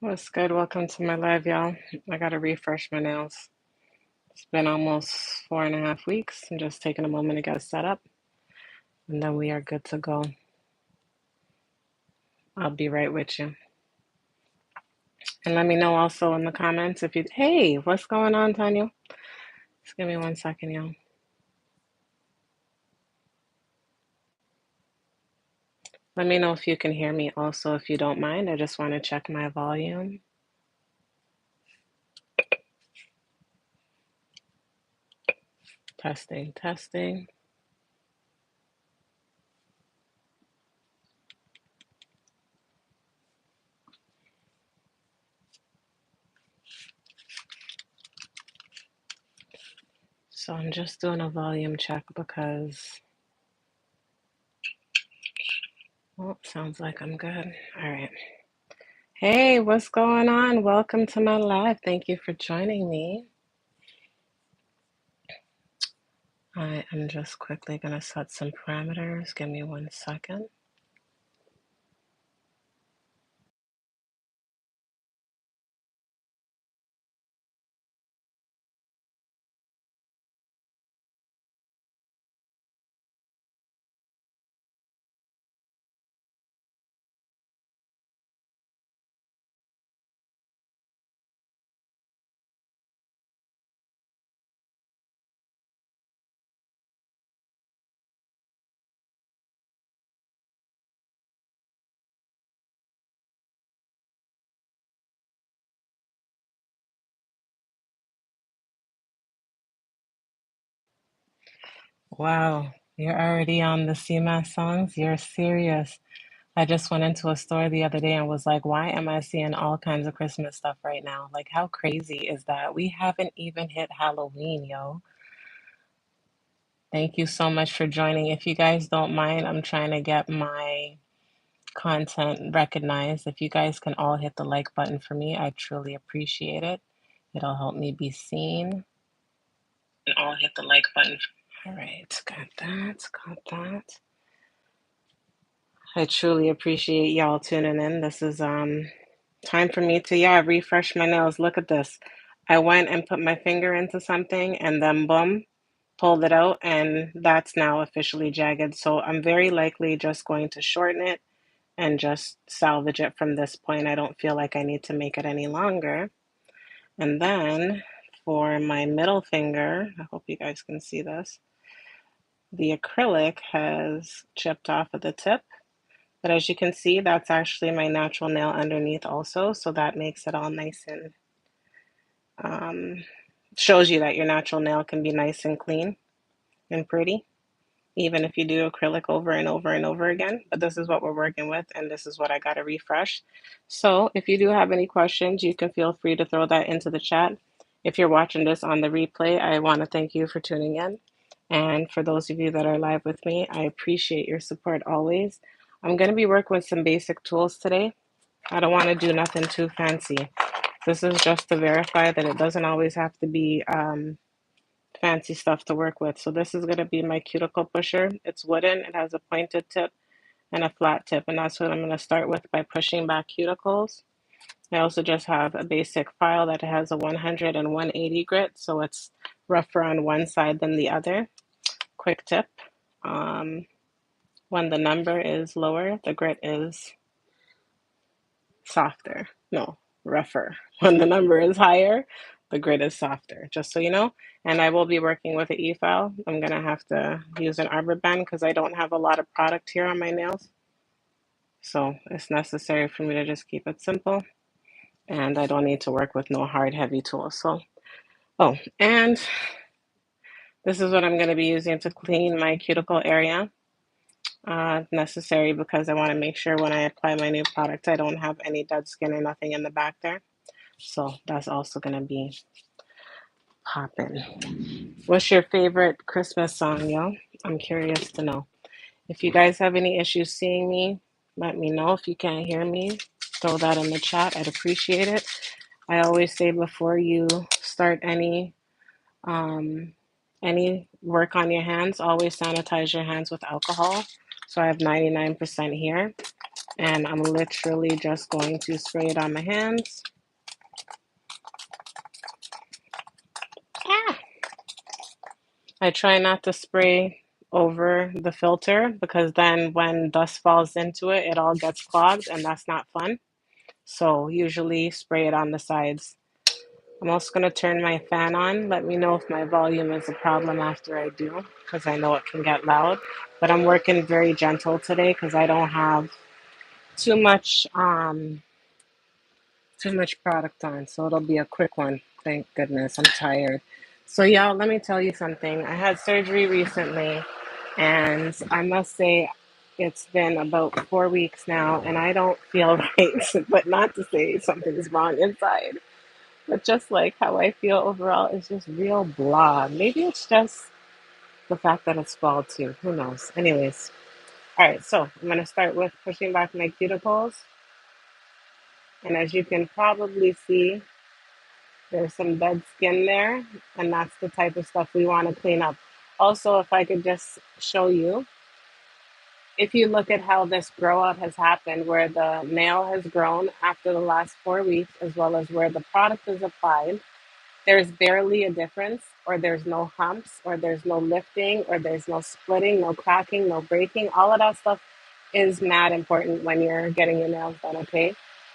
What's good? Welcome to my live, y'all. I gotta refresh my nails. It's been almost 4.5 weeks. I'm just taking a moment to get set up, and then we are good to go. I'll be right with you. And let me know also in the comments if you, hey, what's going on, Tanya? Just give me 1 second, y'all. Let me know if you can hear me also, if you don't mind. I just want to check my volume. Testing, testing. So I'm just doing a volume check because, oh, sounds like I'm good. All right. Hey, what's going on? Welcome to my live. Thank you for joining me. I am just quickly going to set some parameters. Give me 1 second. Wow, you're already on the CMAS songs? You're serious. I just went into a store the other day and was like, why am I seeing all kinds of Christmas stuff right now? Like, how crazy is that? We haven't even hit Halloween, yo. Thank you so much for joining. If you guys don't mind, I'm trying to get my content recognized. If you guys can all hit the like button for me, I truly appreciate it. It'll help me be seen. And all hit the like button. All right, got that, got that. I truly appreciate y'all tuning in. This is time for me to refresh my nails. Look at this. I went and put my finger into something and then boom, pulled it out and that's now officially jagged. So I'm very likely just going to shorten it and just salvage it from this point. I don't feel like I need to make it any longer. And then for my middle finger, I hope you guys can see this, the acrylic has chipped off at the tip. But as you can see, that's actually my natural nail underneath also. So that makes it all nice and shows you that your natural nail can be nice and clean and pretty, even if you do acrylic over and over and over again. But this is what we're working with, and this is what I got to refresh. So if you do have any questions, you can feel free to throw that into the chat. If you're watching this on the replay, I want to thank you for tuning in. And for those of you that are live with me, I appreciate your support always. I'm going to be working with some basic tools today. I don't want to do nothing too fancy. This is just to verify that it doesn't always have to be fancy stuff to work with. So this is going to be my cuticle pusher. It's wooden. It has a pointed tip and a flat tip. And that's what I'm going to start with by pushing back cuticles. I also just have a basic file that has a 100 and 180 grit. So it's rougher on one side than the other. Quick tip. When the number is lower, the grit is softer. No, rougher. When the number is higher, the grit is softer, just so you know. And I will be working with an e-file. I'm going to have to use an arbor band because I don't have a lot of product here on my nails. So it's necessary for me to just keep it simple. And I don't need to work with no hard, heavy tools. So, oh, and this is what I'm going to be using to clean my cuticle area. Necessary because I want to make sure when I apply my new product, I don't have any dead skin or nothing in the back there. So that's also going to be popping. What's your favorite Christmas song, yo? I'm curious to know. If you guys have any issues seeing me, let me know. If you can't hear me, throw that in the chat. I'd appreciate it. I always say before you start um, any work on your hands, always sanitize your hands with alcohol. So I have 99% here. And I'm literally just going to spray it on my hands. Ah! I try not to spray over the filter because then when dust falls into it, it all gets clogged and that's not fun. So usually spray it on the sides. I'm also going to turn my fan on. Let me know if my volume is a problem after I do because I know it can get loud. But I'm working very gentle today because I don't have too much too much product on, so it'll be a quick one. Thank goodness. I'm tired. So y'all, let me tell you something. I had surgery recently and I must say it's been about 4 weeks now and I don't feel right. But not to say something's wrong inside. But just like how I feel overall is just real blah. Maybe it's just the fact that it's fall too. Who knows? Anyways. All right, so I'm gonna start with pushing back my cuticles. And as you can probably see, there's some dead skin there, and that's the type of stuff we want to clean up. Also, if I could just show you, if you look at how this grow out has happened, where the nail has grown after the last 4 weeks, as well as where the product is applied, there's barely a difference, or there's no humps, or there's no lifting, or there's no splitting, no cracking, no breaking. All of that stuff is mad important when you're getting your nails done, okay?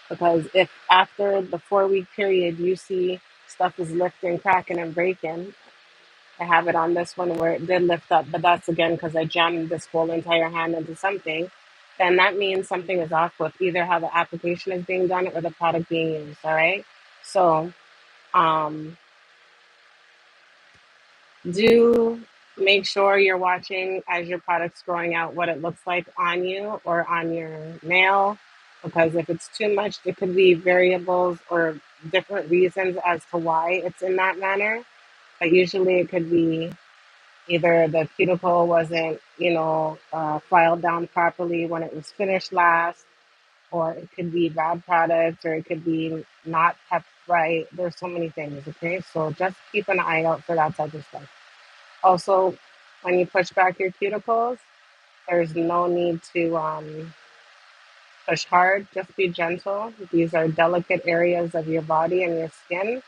Because if after the 4 week period you see stuff is lifting, cracking, and breaking, I have it on this one where it did lift up, but that's again because I jammed this whole entire hand into something, then that means something is off with either how the application is being done or the product being used, all right? So, um, do make sure you're watching as your product's growing out what it looks like on you or on your nail, because if it's too much, there could be variables or different reasons as to why it's in that manner. But usually it could be either the cuticle wasn't, filed down properly when it was finished last, or it could be bad products, or it could be not kept right. There's so many things, okay? So just keep an eye out for that type of stuff. Also, when you push back your cuticles, there's no need to push hard. Just be gentle. These are delicate areas of your body and your skin.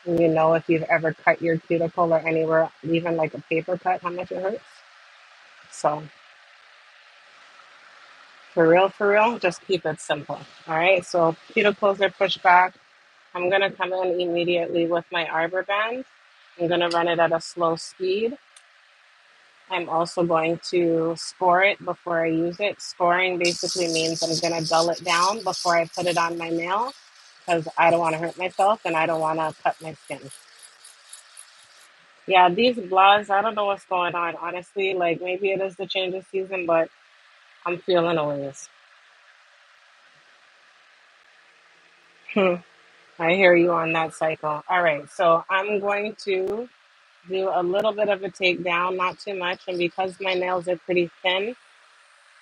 And you know if you've ever cut your cuticle or anywhere, even like a paper cut, how much it hurts. So, for real, just keep it simple. All right. So, cuticles are pushed back. I'm going to come in immediately with my arbor band. I'm going to run it at a slow speed. I'm also going to score it before I use it. Scoring basically means I'm going to dull it down before I put it on my nail because I don't want to hurt myself and I don't want to cut my skin. Yeah, these blahs, I don't know what's going on, honestly. Like maybe it is the change of season, but I'm feeling always. I hear you on that cycle. All right, so I'm going to do a little bit of a takedown, not too much. And because my nails are pretty thin,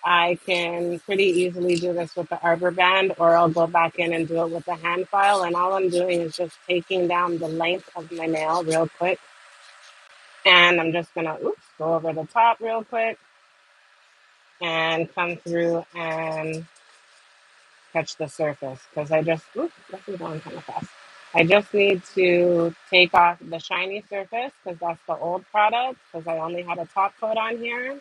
I can pretty easily do this with the arbor band, or I'll go back in and do it with the hand file. And all I'm doing is just taking down the length of my nail real quick. And I'm just gonna go over the top real quick and come through and touch the surface because I just, this is going kind of fast. I just need to take off the shiny surface because that's the old product because I only had a top coat on here.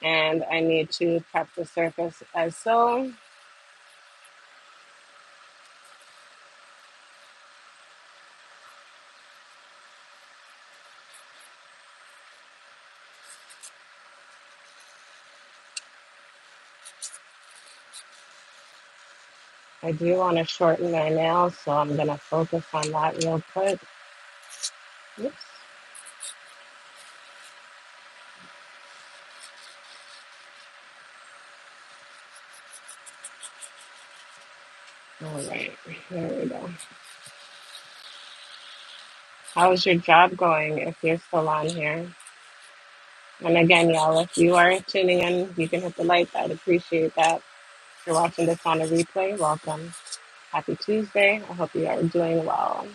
And I need to prep the surface as so. I do want to shorten my nails, so I'm going to focus on that real quick. Oops. All right, there we go. How's your job going if you're still on here? And again, y'all, if you are tuning in, you can hit the like. I'd appreciate that. If you're watching this on a replay, welcome. Happy Tuesday. I hope you are doing well.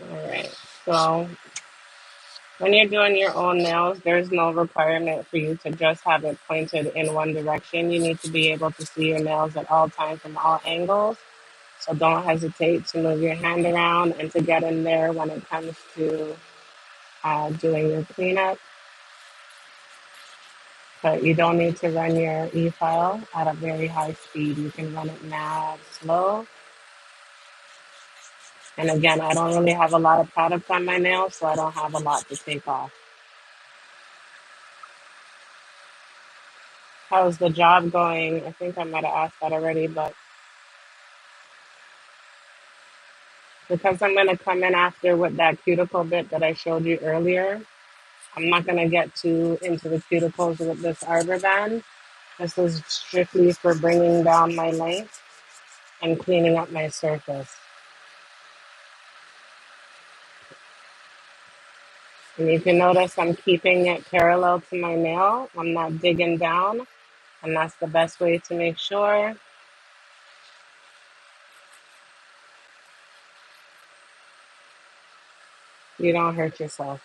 All right. So when you're doing your own nails, there's no requirement for you to just have it pointed in one direction. You need to be able to see your nails at all times from all angles. So don't hesitate to move your hand around and to get in there when it comes to doing your cleanup. But you don't need to run your e-file at a very high speed. You can run it mad slow. And again, I don't really have a lot of product on my nails, so I don't have a lot to take off. How's the job going? I think I might have asked that already, but because I'm going to come in after with that cuticle bit that I showed you earlier, I'm not going to get too into the cuticles with this arbor band. This is strictly for bringing down my length and cleaning up my surface. And you can notice I'm keeping it parallel to my nail. I'm not digging down, and that's the best way to make sure you don't hurt yourself.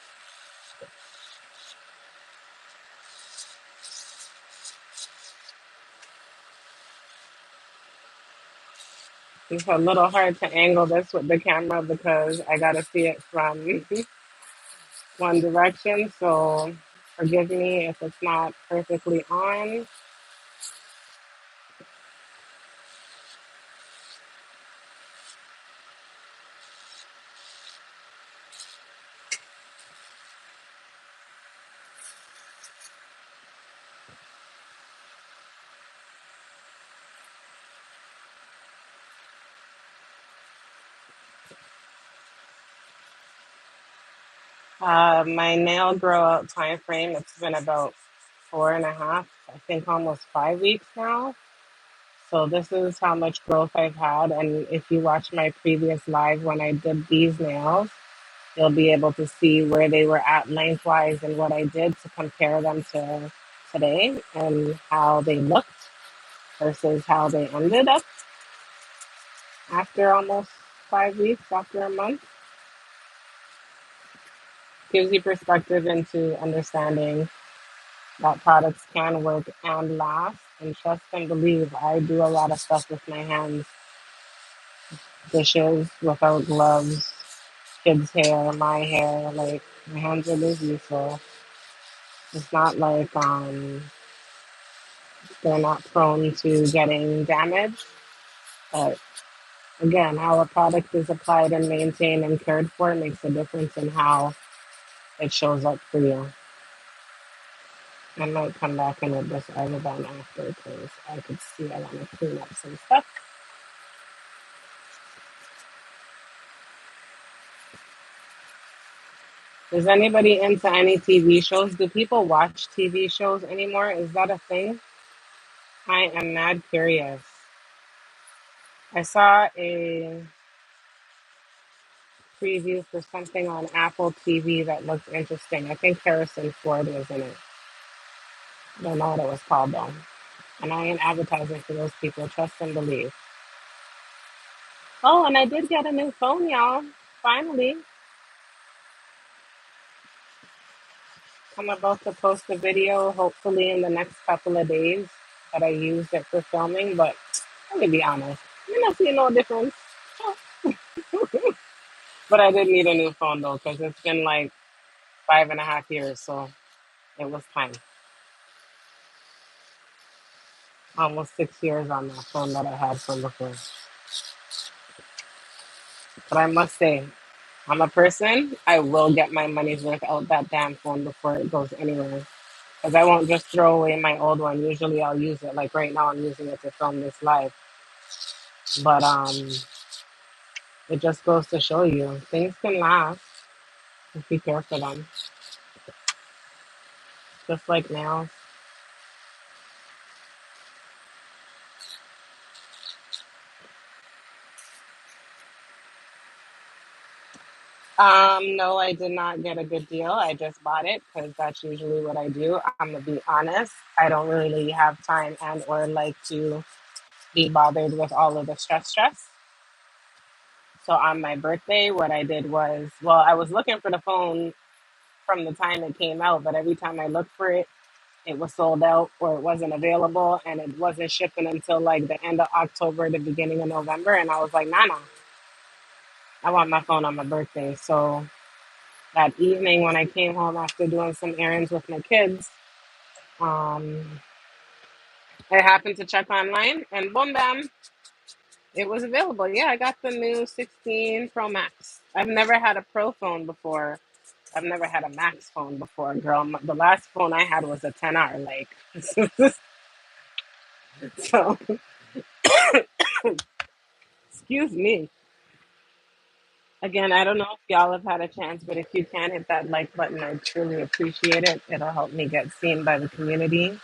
It's a little hard to angle this with the camera because I got to see it from one direction. So forgive me if it's not perfectly on. My nail grow out time frame, it's been about 4.5, I think almost 5 weeks now. So this is how much growth I've had. And if you watch my previous live when I did these nails, you'll be able to see where they were at lengthwise and what I did to compare them to today and how they looked versus how they ended up after almost 5 weeks, after a month. Gives you perspective into understanding that products can work and last. And trust and believe, I do a lot of stuff with my hands, dishes without gloves, kids' hair, my hair. Like, my hands are busy, so it's not like they're not prone to getting damaged. But again, how a product is applied and maintained and cared for makes a difference in how it shows up for you. I might come back in with this Armaban after because I could see I want to clean up some stuff. Is anybody into any TV shows? Do people watch TV shows anymore? Is that a thing? I am mad curious. I saw a preview for something on Apple TV that looked interesting. I think Harrison Ford was in it. I don't know what it was called though. And I ain't advertising for those people. Trust and believe. Oh, and I did get a new phone, y'all. Finally. I'm about to post a video, hopefully in the next couple of days, that I used it for filming. But let me be honest, you're not seeing no difference. But I did need a new phone though, because it's been like 5.5 years, so it was time. Almost 6 years on that phone that I had from before. But I must say, I'm a person, I will get my money's worth out that damn phone before it goes anywhere. Because I won't just throw away my old one. Usually I'll use it. Like right now, I'm using it to film this live. But it just goes to show you things can last if you care for them. Just like nails. No, I did not get a good deal. I just bought it because that's usually what I do. I'm gonna be honest. I don't really have time and or like to be bothered with all of the stress. So on my birthday, what I did was, well, I was looking for the phone from the time it came out, but every time I looked for it, it was sold out or it wasn't available and it wasn't shipping until like the end of October, the beginning of November. And I was like, nah, nah, I want my phone on my birthday. So that evening when I came home after doing some errands with my kids, um, I happened to check online and boom, bam, it was available. Yeah, I got the new 16 Pro Max. I've never had a Pro phone before. I've never had a Max phone before, girl. The last phone I had was a 10R. Like, so excuse me. Again, I don't know if y'all have had a chance, but if you can hit that like button, I truly appreciate it. It'll help me get seen by the community.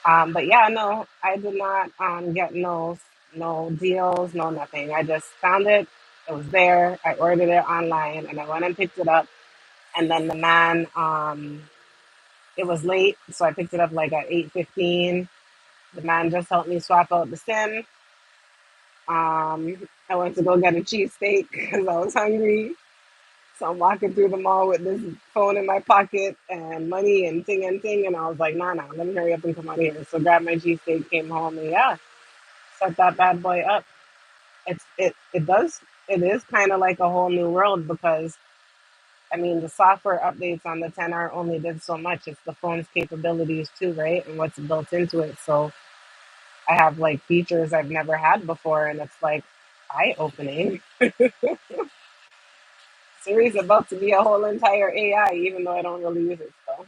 But yeah, no, I did not get no deals, no nothing. I just found it. It was there. I ordered it online, and I went and picked it up. And then the man, it was late, so I picked it up like at 8:15. The man just helped me swap out the SIM. I went to go get a cheesesteak because I was hungry. So I'm walking through the mall with this phone in my pocket and money and ting. And I was like, nah, let me hurry up and come out of here. So grabbed my cheesesteak, came home, and yeah, set that bad boy up. It is kind of like a whole new world because I mean the software updates on the 10R only did so much. It's the phone's capabilities too, right? And what's built into it. So I have like features I've never had before, and it's like eye opening. Siri's about to be a whole entire AI, even though I don't really use it still.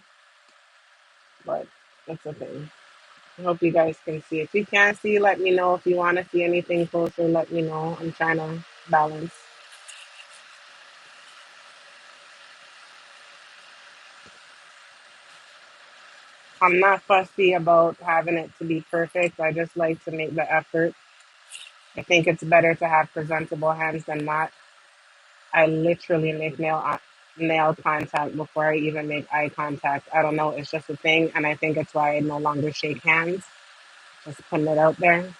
But that's the thing. I hope you guys can see. If you can't see, let me know. If you want to see anything closer, let me know. I'm trying to balance. I'm not fussy about having it to be perfect. I just like to make the effort. I think it's better to have presentable hands than not. I literally make nail contact before I even make eye contact. I don't know. It's just a thing, and I think it's why I no longer shake hands. Just putting it out there.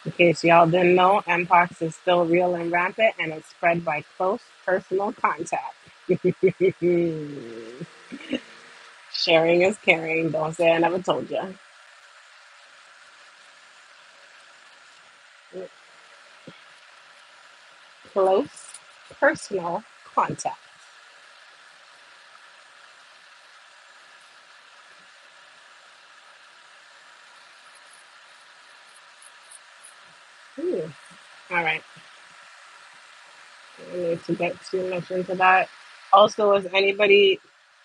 In case y'all didn't know, Mpox is still real and rampant, and it's spread by close personal contact. Sharing is caring. Don't say I never told you. Close personal contact. Ooh. All right. I need to get too much into that. Also, is anybody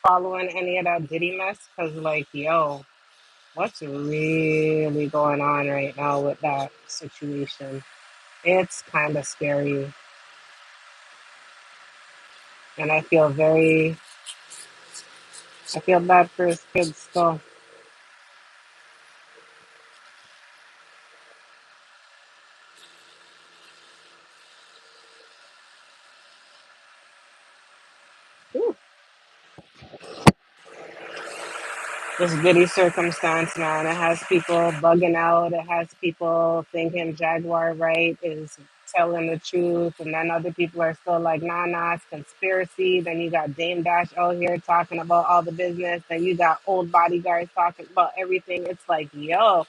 following any of that Diddy mess? Because, like, yo, what's really going on right now with that situation? It's kind of scary. And I feel bad for his kids still. Ooh. This Diddy circumstance, man, it has people bugging out. It has people thinking Jaguar Wright is telling the truth. And then other people are still like, nah, it's conspiracy. Then you got Dame Dash out here talking about all the business. Then you got old bodyguards talking about everything. It's like, yo,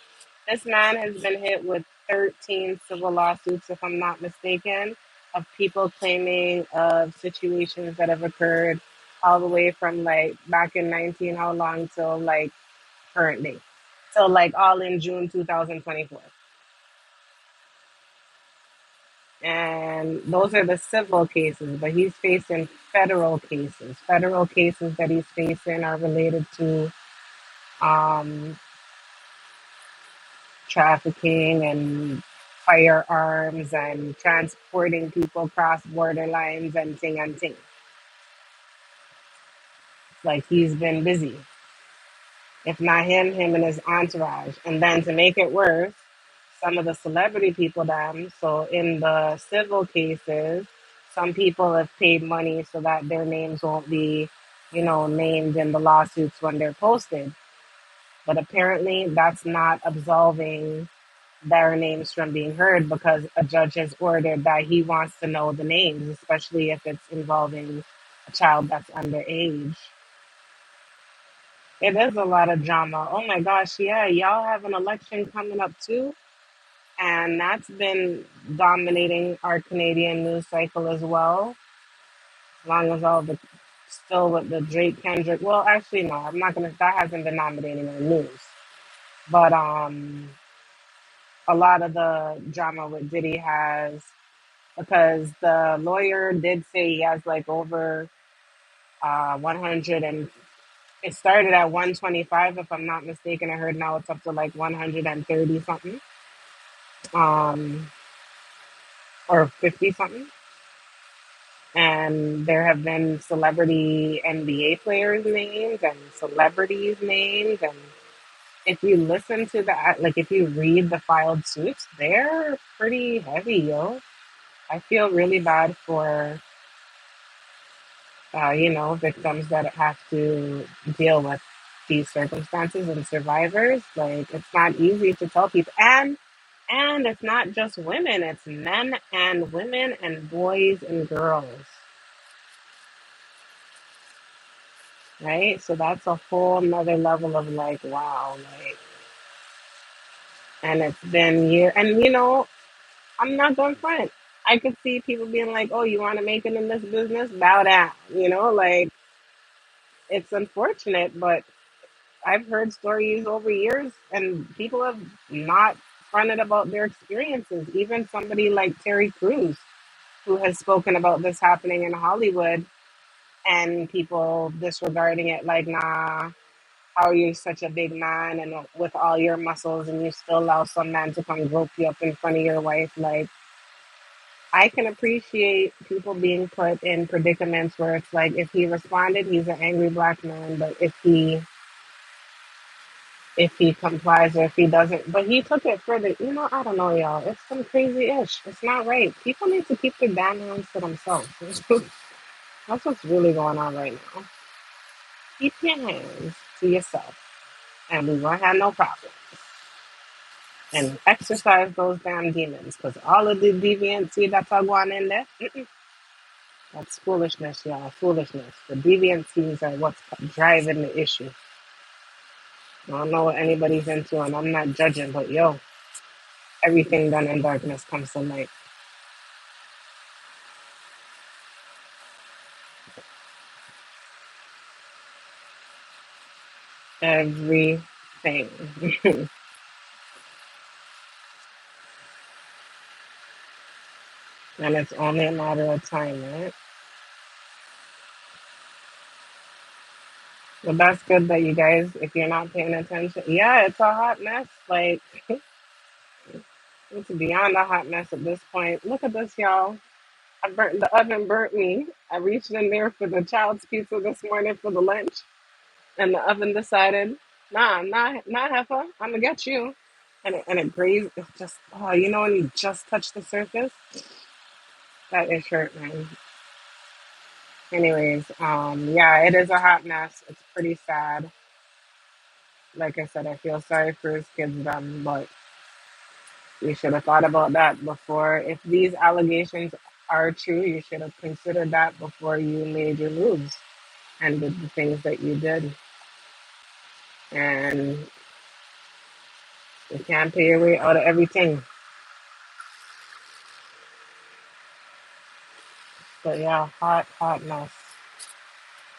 this man has been hit with 13 civil lawsuits, if I'm not mistaken, of people claiming of situations that have occurred all the way from like back in 19 how long till like current day. So like all in June 2024. And those are the civil cases, but he's facing federal cases. Federal cases that he's facing are related to um, trafficking and firearms and transporting people across border lines and ting and ting. Like he's been busy. If not him, him and his entourage. And then to make it worse, some of the celebrity people them. So in the civil cases, some people have paid money so that their names won't be, named in the lawsuits when they're posted. But apparently that's not absolving their names from being heard because a judge has ordered that he wants to know the names, especially if it's involving a child that's underage. It is a lot of drama. Oh my gosh, yeah, y'all have an election coming up too, and that's been dominating our Canadian news cycle as well. As long as all the still with the Drake Kendrick. Well, actually, no, I'm not gonna. That hasn't been dominating our news, but a lot of the drama with Diddy has because the lawyer did say he has like over 100 and it started at 125 if I'm not mistaken. I heard now it's up to like 130 something um, or 50 something. And there have been celebrity NBA players' names and celebrities' names. And if you listen to that, like if you read the filed suits, they're pretty heavy, yo. I feel really bad for victims that have to deal with these circumstances and survivors. Like, it's not easy to tell people. And it's not just women, it's men and women and boys and girls, right? So that's a whole nother level of like, wow, like, and it's been year, and I'm not going front. I could see people being like, oh, you want to make it in this business? Bow down, like it's unfortunate, but I've heard stories over years, and people have not fronted about their experiences. Even somebody like Terry Crews, who has spoken about this happening in Hollywood, and people disregarding it, like, nah, how are you such a big man and with all your muscles, and you still allow some man to come rope you up in front of your wife? Like, I can appreciate people being put in predicaments where it's like, if he responded, he's an angry black man, but if he complies or if he doesn't. But he took it further. I don't know, y'all. It's some crazy ish. It's not right. People need to keep their damn hands to themselves. That's what's really going on right now. Keep your hands to yourself, and we won't have no problems. And exercise those damn demons, because all of the deviancy that's all going in there, that's foolishness, y'all. Foolishness. The deviancies are what's driving the issue. I don't know what anybody's into, and I'm not judging, but yo, everything done in darkness comes to light. Everything. And it's only a matter of time, right? But that's good that you guys, if you're not paying attention, yeah, it's a hot mess. Like, it's beyond a hot mess at this point. Look at this, y'all. The oven burnt me. I reached in there for the child's pizza this morning for the lunch, and the oven decided, nah, heifer, I'm gonna get you. And it grazed. It's just, oh, when you just touch the surface, that is hurt, man. Anyways, yeah, it is a hot mess. It's pretty sad. Like I said, I feel sorry for his kids, but you should have thought about that before. If these allegations are true, you should have considered that before you made your moves and did the things that you did. And you can't pay your way out of everything. But yeah, hot, hot mess.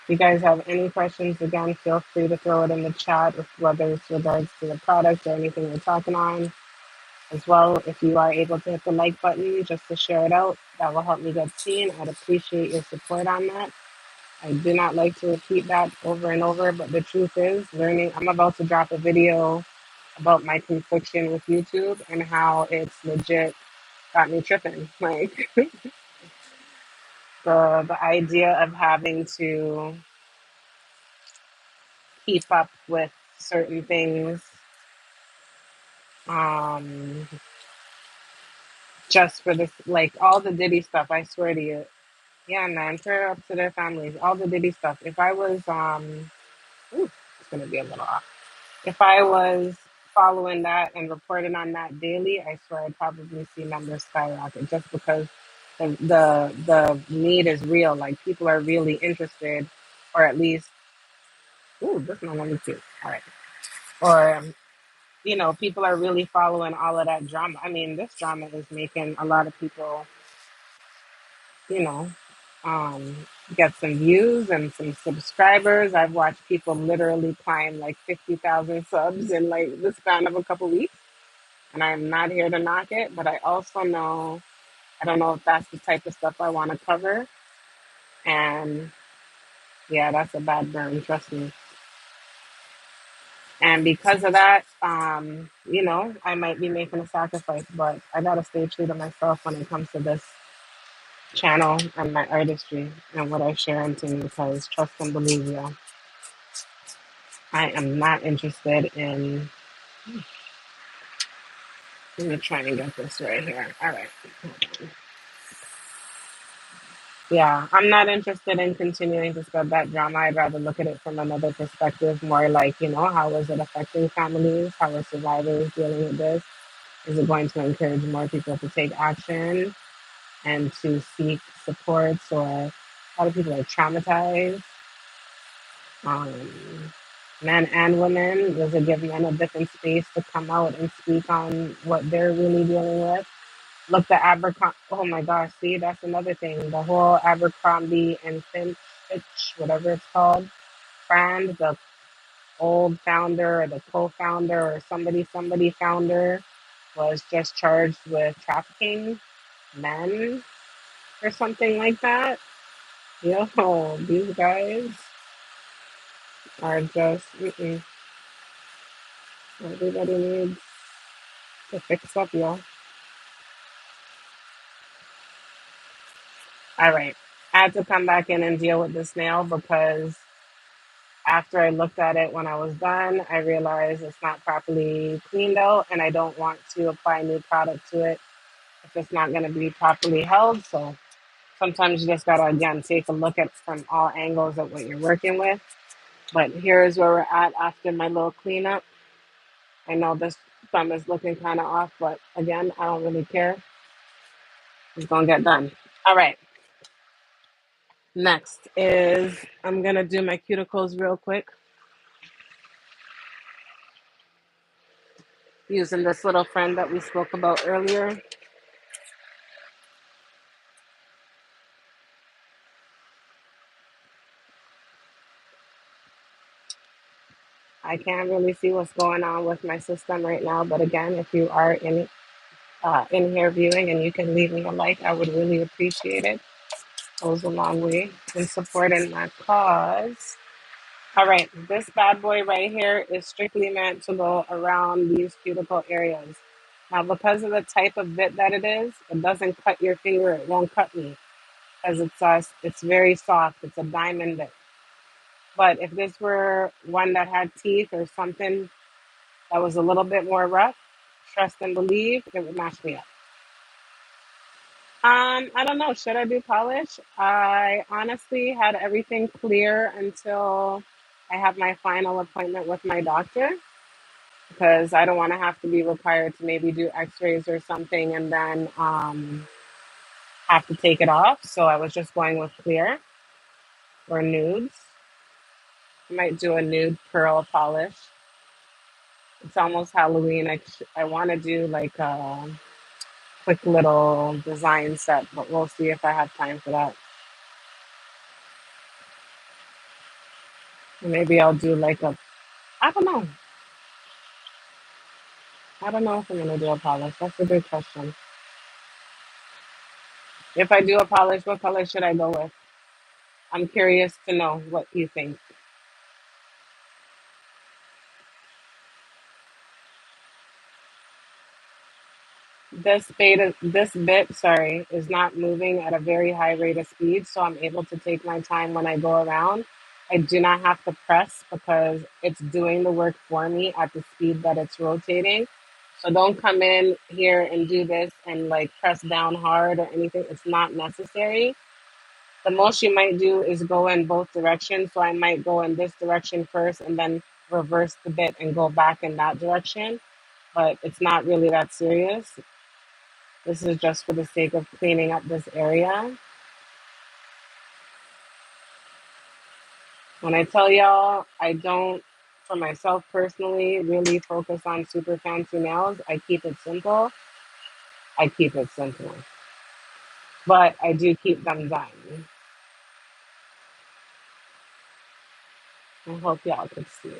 If you guys have any questions, again, feel free to throw it in the chat, whether it's regards to the product or anything we're talking on. As well, if you are able to hit the like button just to share it out, that will help me get seen. I'd appreciate your support on that. I do not like to repeat that over and over, but the truth is, I'm about to drop a video about my confliction with YouTube and how it's legit got me tripping. Like, the idea of having to keep up with certain things, um, just for this, like all the Diddy stuff. I swear to you, yeah, man, prayer up to their families. All the Diddy stuff. If I was, ooh, it's gonna be a little off. If I was following that and reporting on that daily, I swear I'd probably see numbers skyrocket just because the need is real. Like people are really interested, or at least, ooh, this one let me see. All right, or people are really following all of that drama. I mean, this drama is making a lot of people, you know, um, get some views and some subscribers. I've watched people literally climb like 50,000 subs in like the span of a couple weeks. And I'm not here to knock it, but I also know I don't know if that's the type of stuff I want to cover. And yeah, that's a bad burn, trust me. And because of that, I might be making a sacrifice, but I gotta stay true to myself when it comes to this channel and my artistry and what I share into me because trust and believe you, I am not interested in. I'm gonna try and get this right here. All right. Yeah, I'm not interested in continuing to spread that drama. I'd rather look at it from another perspective, more like, how is it affecting families? How are survivors dealing with this? Is it going to encourage more people to take action and to seek supports? Or a lot of people are traumatized, um, men and women. Does it give men a different space to come out and speak on what they're really dealing with? Look, the Abercrombie. Oh my gosh, see, that's another thing. The whole Abercrombie and Fitch, whatever it's called, brand, the old founder or the co-founder or somebody founder was just charged with trafficking men or something like that. Yo, these guys are just, everybody needs to fix up, yo. All right. I had to come back in and deal with this nail because after I looked at it when I was done, I realized it's not properly cleaned out and I don't want to apply new product to it if it's not going to be properly held. So sometimes you just got to, again, take a look at from all angles at what you're working with. But here's where we're at after my little cleanup. I know this thumb is looking kind of off, but again, I don't really care. It's going to get done. All right. Next is I'm going to do my cuticles real quick using this little friend that we spoke about earlier. I can't really see what's going on with my system right now, but again, if you are in here viewing and you can leave me a like, I would really appreciate it. Goes a long way in supporting my cause. All right, this bad boy right here is strictly meant to go around these cuticle areas. Now, because of the type of bit that it doesn't cut your finger. It won't cut me because it's very soft. It's a diamond bit. But if this were one that had teeth or something that was a little bit more rough, trust and believe, it would match me up. I don't know. Should I do polish? I honestly had everything clear until I have my final appointment with my doctor because I don't want to have to be required to maybe do x-rays or something and then have to take it off. So I was just going with clear or nudes. I might do a nude pearl polish. It's almost Halloween. I want to do like a quick little design set, but we'll see if I have time for that. Maybe I'll do like I don't know. I don't know if I'm gonna do a polish. That's a good question. If I do a polish, what color should I go with? I'm curious to know what you think. This bit, is not moving at a very high rate of speed, so I'm able to take my time when I go around. I do not have to press because it's doing the work for me at the speed that it's rotating. So don't come in here and do this and like press down hard or anything. It's not necessary. The most you might do is go in both directions. So I might go in this direction first and then reverse the bit and go back in that direction. But it's not really that serious. This is just for the sake of cleaning up this area. When I tell y'all, I don't, for myself personally, really focus on super fancy nails. I keep it simple. I keep it simple. But I do keep them done. I hope y'all could see.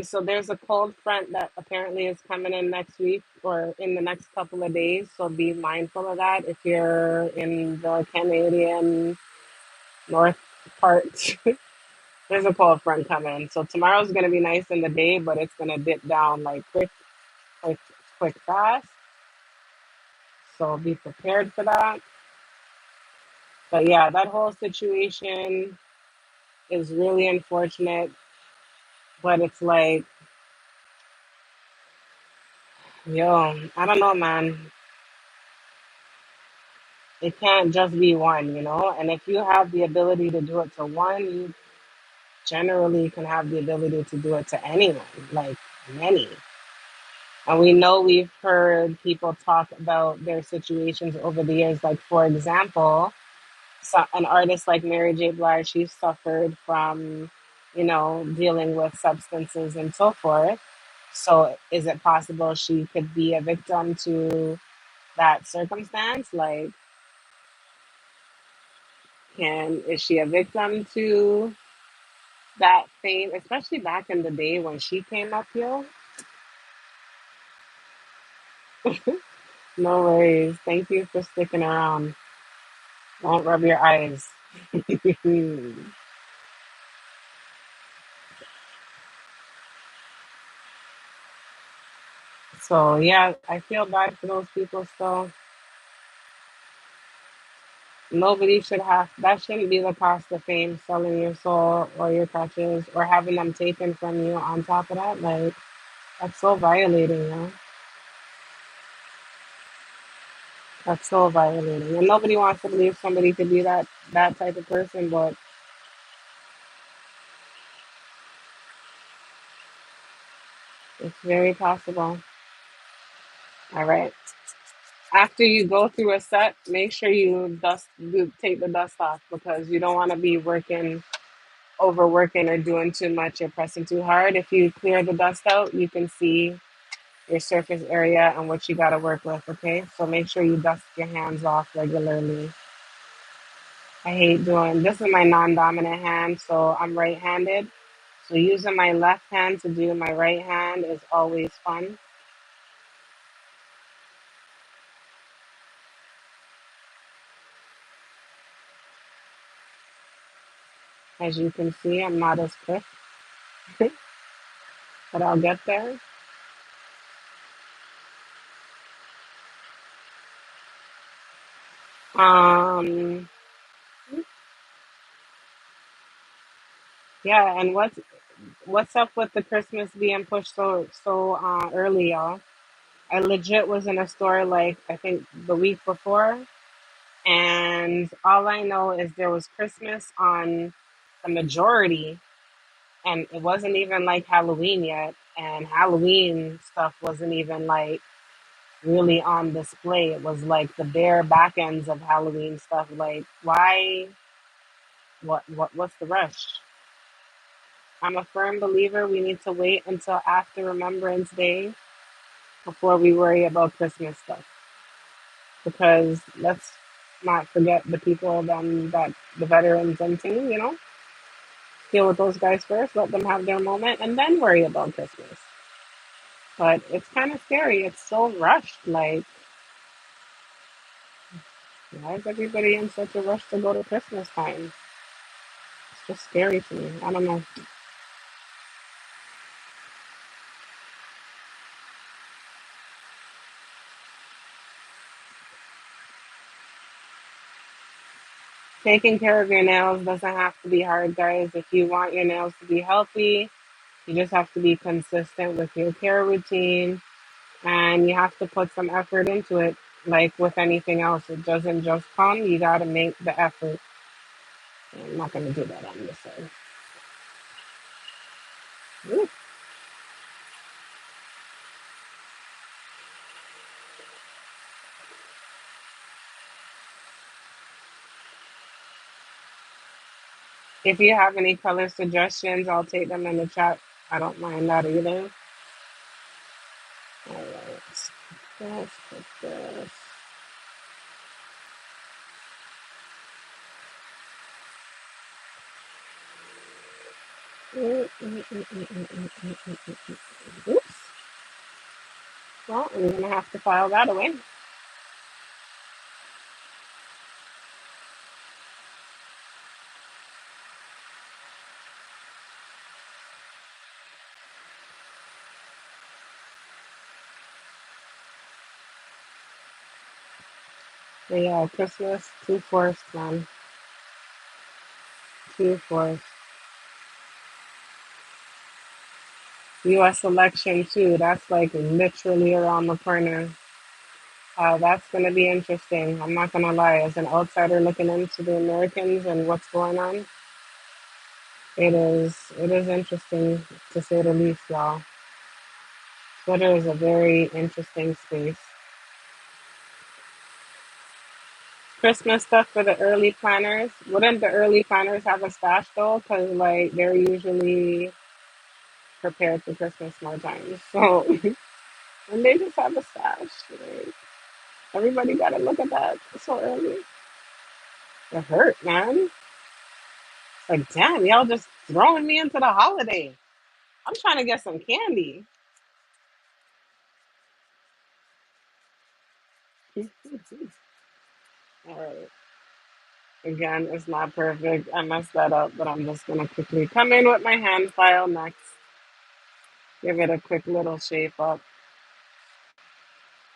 So there's a cold front that apparently is coming in next week or in the next couple of days. So be mindful of that if you're in the Canadian north part. There's a cold front coming. So tomorrow's gonna be nice in the day, but it's gonna dip down like quick, quick, fast. So be prepared for that. But yeah, that whole situation is really unfortunate. But it's like, yo, I don't know, man. It can't just be one, you know? And if you have the ability to do it to one, you generally can have the ability to do it to anyone, like many. And we know we've heard people talk about their situations over the years. Like, for example, so an artist like Mary J. Blige, she suffered from, dealing with substances and so forth. So, is it possible she could be a victim to that circumstance? Like, is she a victim to that fame, especially back in the day when she came up here? No worries. Thank you for sticking around. Don't rub your eyes. So yeah, I feel bad for those people still. Nobody should have that shouldn't be the cost of fame, selling your soul or your crutches or having them taken from you on top of that. Like that's so violating, you know? That's so violating. And nobody wants to believe somebody could be that type of person, but it's very possible. All right. After you go through a set, make sure you take the dust off because you don't want to be overworking or doing too much or pressing too hard. If you clear the dust out, you can see your surface area and what you got to work with. Okay, so make sure you dust your hands off regularly. I hate doing this is my non-dominant hand, so I'm right-handed. So using my left hand to do my right hand is always fun. As you can see, I'm not as quick, but I'll get there. Um, yeah, and what's up with the Christmas being pushed so early, y'all? I legit was in a store like I think the week before, and all I know is there was Christmas on the majority, and it wasn't even like Halloween yet, and Halloween stuff wasn't even like really on display. It was like the bare back ends of Halloween stuff. Like, why? What's the rush? I'm a firm believer we need to wait until after Remembrance Day before we worry about Christmas stuff. Because let's not forget the people that the veterans and things, deal with those guys first, let them have their moment, and then worry about Christmas. But it's kind of scary. It's so rushed. Like, why is everybody in such a rush to go to Christmas time? It's just scary to me. I don't know. Taking care of your nails doesn't have to be hard, guys. If you want your nails to be healthy, you just have to be consistent with your care routine and you have to put some effort into it. Like with anything else, it doesn't just come. You gotta make the effort. I'm not gonna do that on this side. Ooh. If you have any color suggestions, I'll take them in the chat. I don't mind that either. All right. Let's put this. Oops. Well, I'm gonna have to file that away. But yeah, Christmas, two fourths, man. Two fourths. US election too. That's like literally around the corner. That's gonna be interesting. I'm not gonna lie. As an outsider looking into the Americans and what's going on, it is interesting to say the least, y'all. Twitter is a very interesting space. Christmas stuff for the early planners. Wouldn't the early planners have a stash though? Because like they're usually prepared for Christmas more times. So and they just have a stash. Like, everybody got to look at that so early. It hurt, man. It's like, damn, y'all just throwing me into the holiday. I'm trying to get some candy. All right. Again, it's not perfect. I messed that up, but I'm just going to quickly come in with my hand file next. Give it a quick little shape up.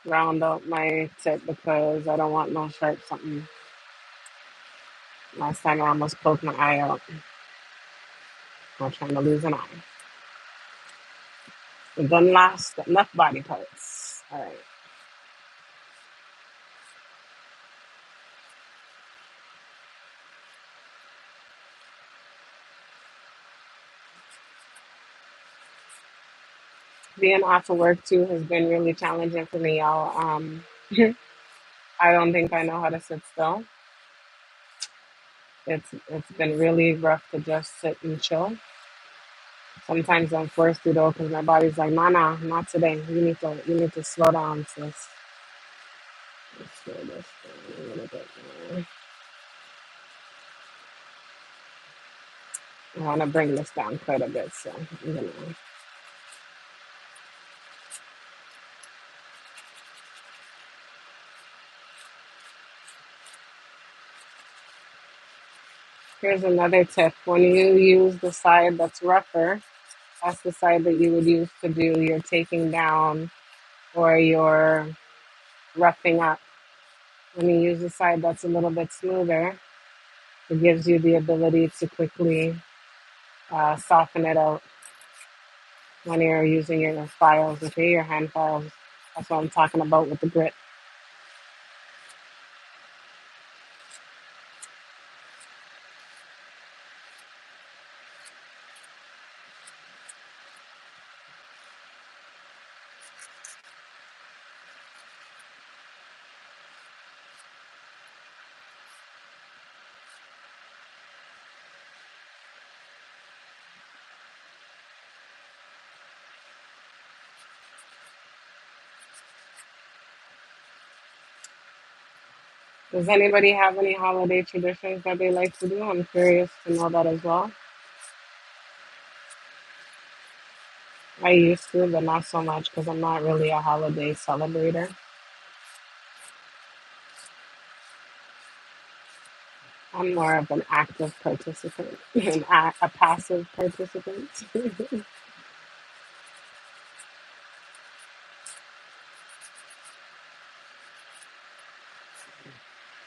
Round out my tip because I don't want no sharp something. Last time I almost poked my eye out. I'm trying to lose an eye. It done lost enough body parts. All right. Being off of work too has been really challenging for me, y'all. I don't think I know how to sit still. It's been really rough to just sit and chill. Sometimes I'm forced to though, because my body's like, nah, nah, not today. You need to slow down, sis. Let's slow this down a little bit more. I want to bring this down quite a bit, so I'm gonna. Here's another tip: when you use the side that's rougher, that's the side that you would use to do your taking down or your roughing up. When you use the side that's a little bit smoother, it gives you the ability to quickly soften it out when you're using your files, okay, your hand files. That's what I'm talking about with the grit. Does anybody have any holiday traditions that they like to do? I'm curious to know that as well. I used to, but not so much because I'm not really a holiday celebrator. I'm more of an active participant, a passive participant.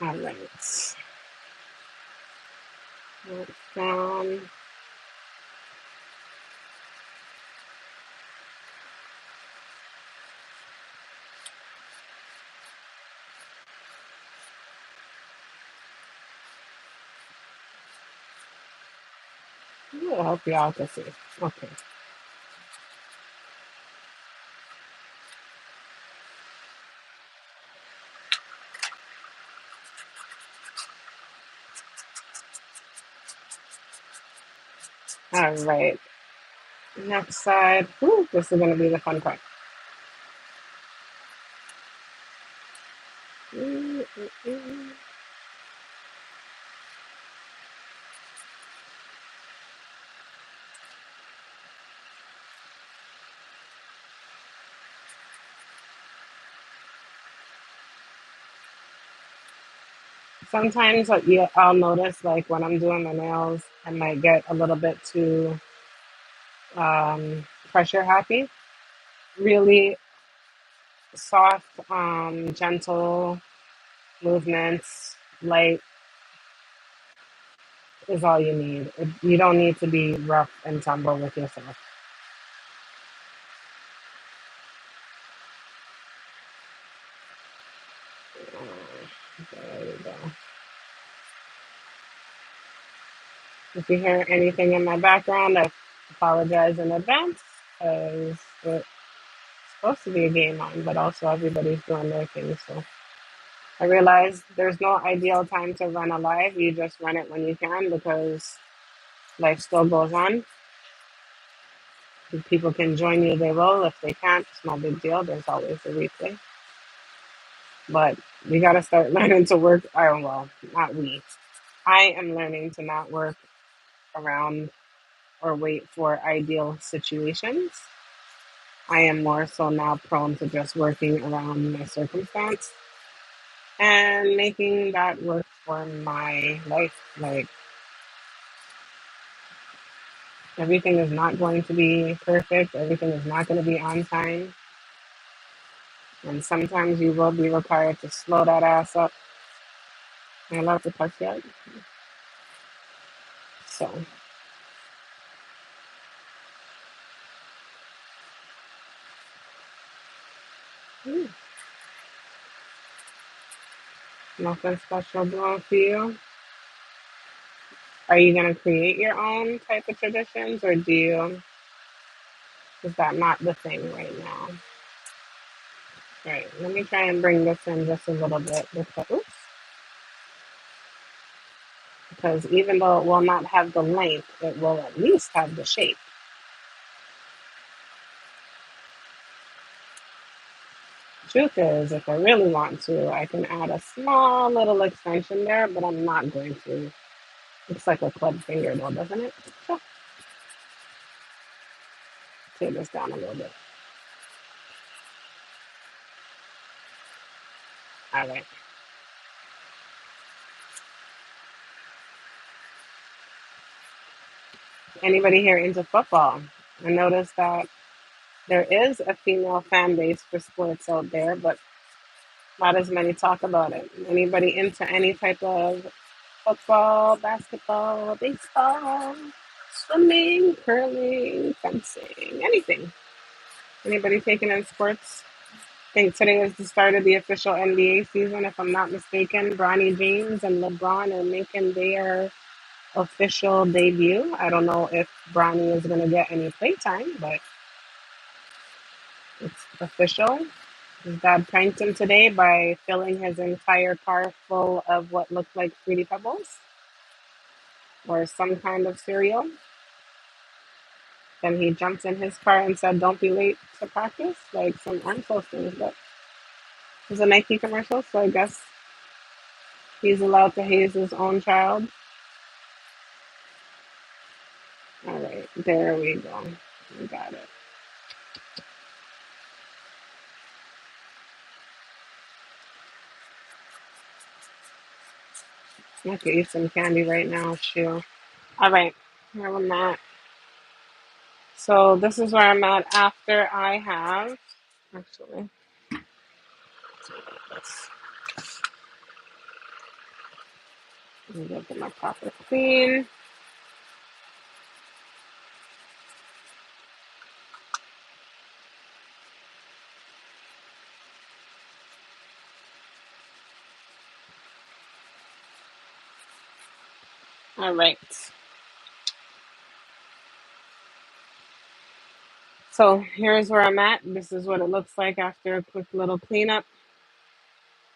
All right. That's down. I'll help you out to see. Okay. All right. Next side. Ooh, this is going to be the fun part. Mm, mm, mm. Sometimes I'll notice like when I'm doing my nails, I might get a little bit too pressure happy. Really soft, gentle movements, light is all you need. You don't need to be rough and tumble with yourself. There you go. If you hear anything in my background, I apologize in advance because it's supposed to be a game on, but also everybody's doing their thing. So I realize there's no ideal time to run a live. You just run it when you can because life still goes on. If people can join you, they will. If they can't, it's no big deal. There's always a replay. But we got to start learning to work. Well, not we. I am learning to not work around or wait for ideal situations. I am more so now prone to just working around my circumstance and making that work for my life. Like, everything is not going to be perfect, everything is not going to be on time. And sometimes you will be required to slow that ass up. I love to touch that. So, mm, nothing special doing for you. Are you going to create your own type of traditions, or is that not the thing right now? Right, let me try and bring this in just a little bit because even though it will not have the length, it will at least have the shape. Truth is, if I really want to, I can add a small little extension there, but I'm not going to. Looks like a club finger though, doesn't it? So, take this down a little bit. All right. Anybody here into football? I noticed that there is a female fan base for sports out there, but not as many talk about it. Anybody into any type of football, basketball, baseball, swimming, curling, fencing, anything? Anybody taking in sports? I think today is the start of the official NBA season, if I'm not mistaken. Bronny James and LeBron are making their official debut. I don't know if Bronny is going to get any playtime, but it's official. His dad pranked him today by filling his entire car full of what looked like Fruity Pebbles or some kind of cereal. Then he jumped in his car and said, "Don't be late to practice." Like some armful things, but it was a Nike commercial, so I guess he's allowed to haze his own child. All right, there we go. We got it. I could eat some candy right now, shoot. All right, here I'm at. So this is where I'm at after I have, actually, let's let me get my proper clean. All right. So here's where I'm at. This is what it looks like after a quick little cleanup.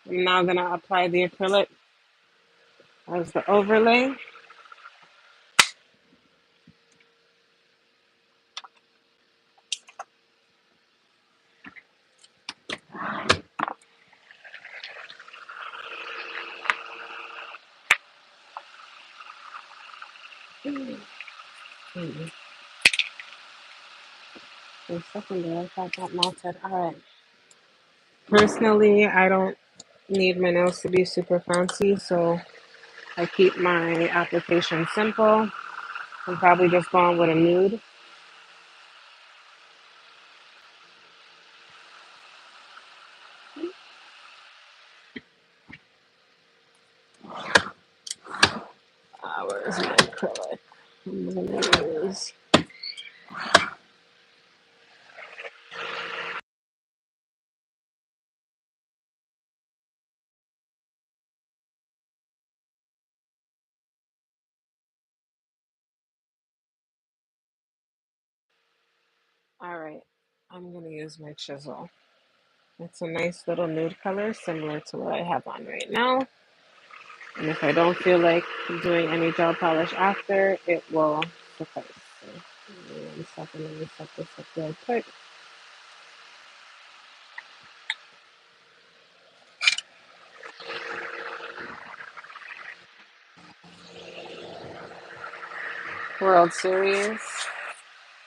I'm now gonna apply the acrylic as the overlay. Mm-hmm. For a second there, I thought that melted. All right. Personally, I don't need my nails to be super fancy, so I keep my application simple. I'm probably just going with a nude. Where's my acrylic? I'm gonna use. All right, I'm gonna use my chisel. It's a nice little nude color, similar to what I have on right now. And if I don't feel like doing any gel polish after, it will suffice. So, give me 1 second, let me set this up real quick. World Series.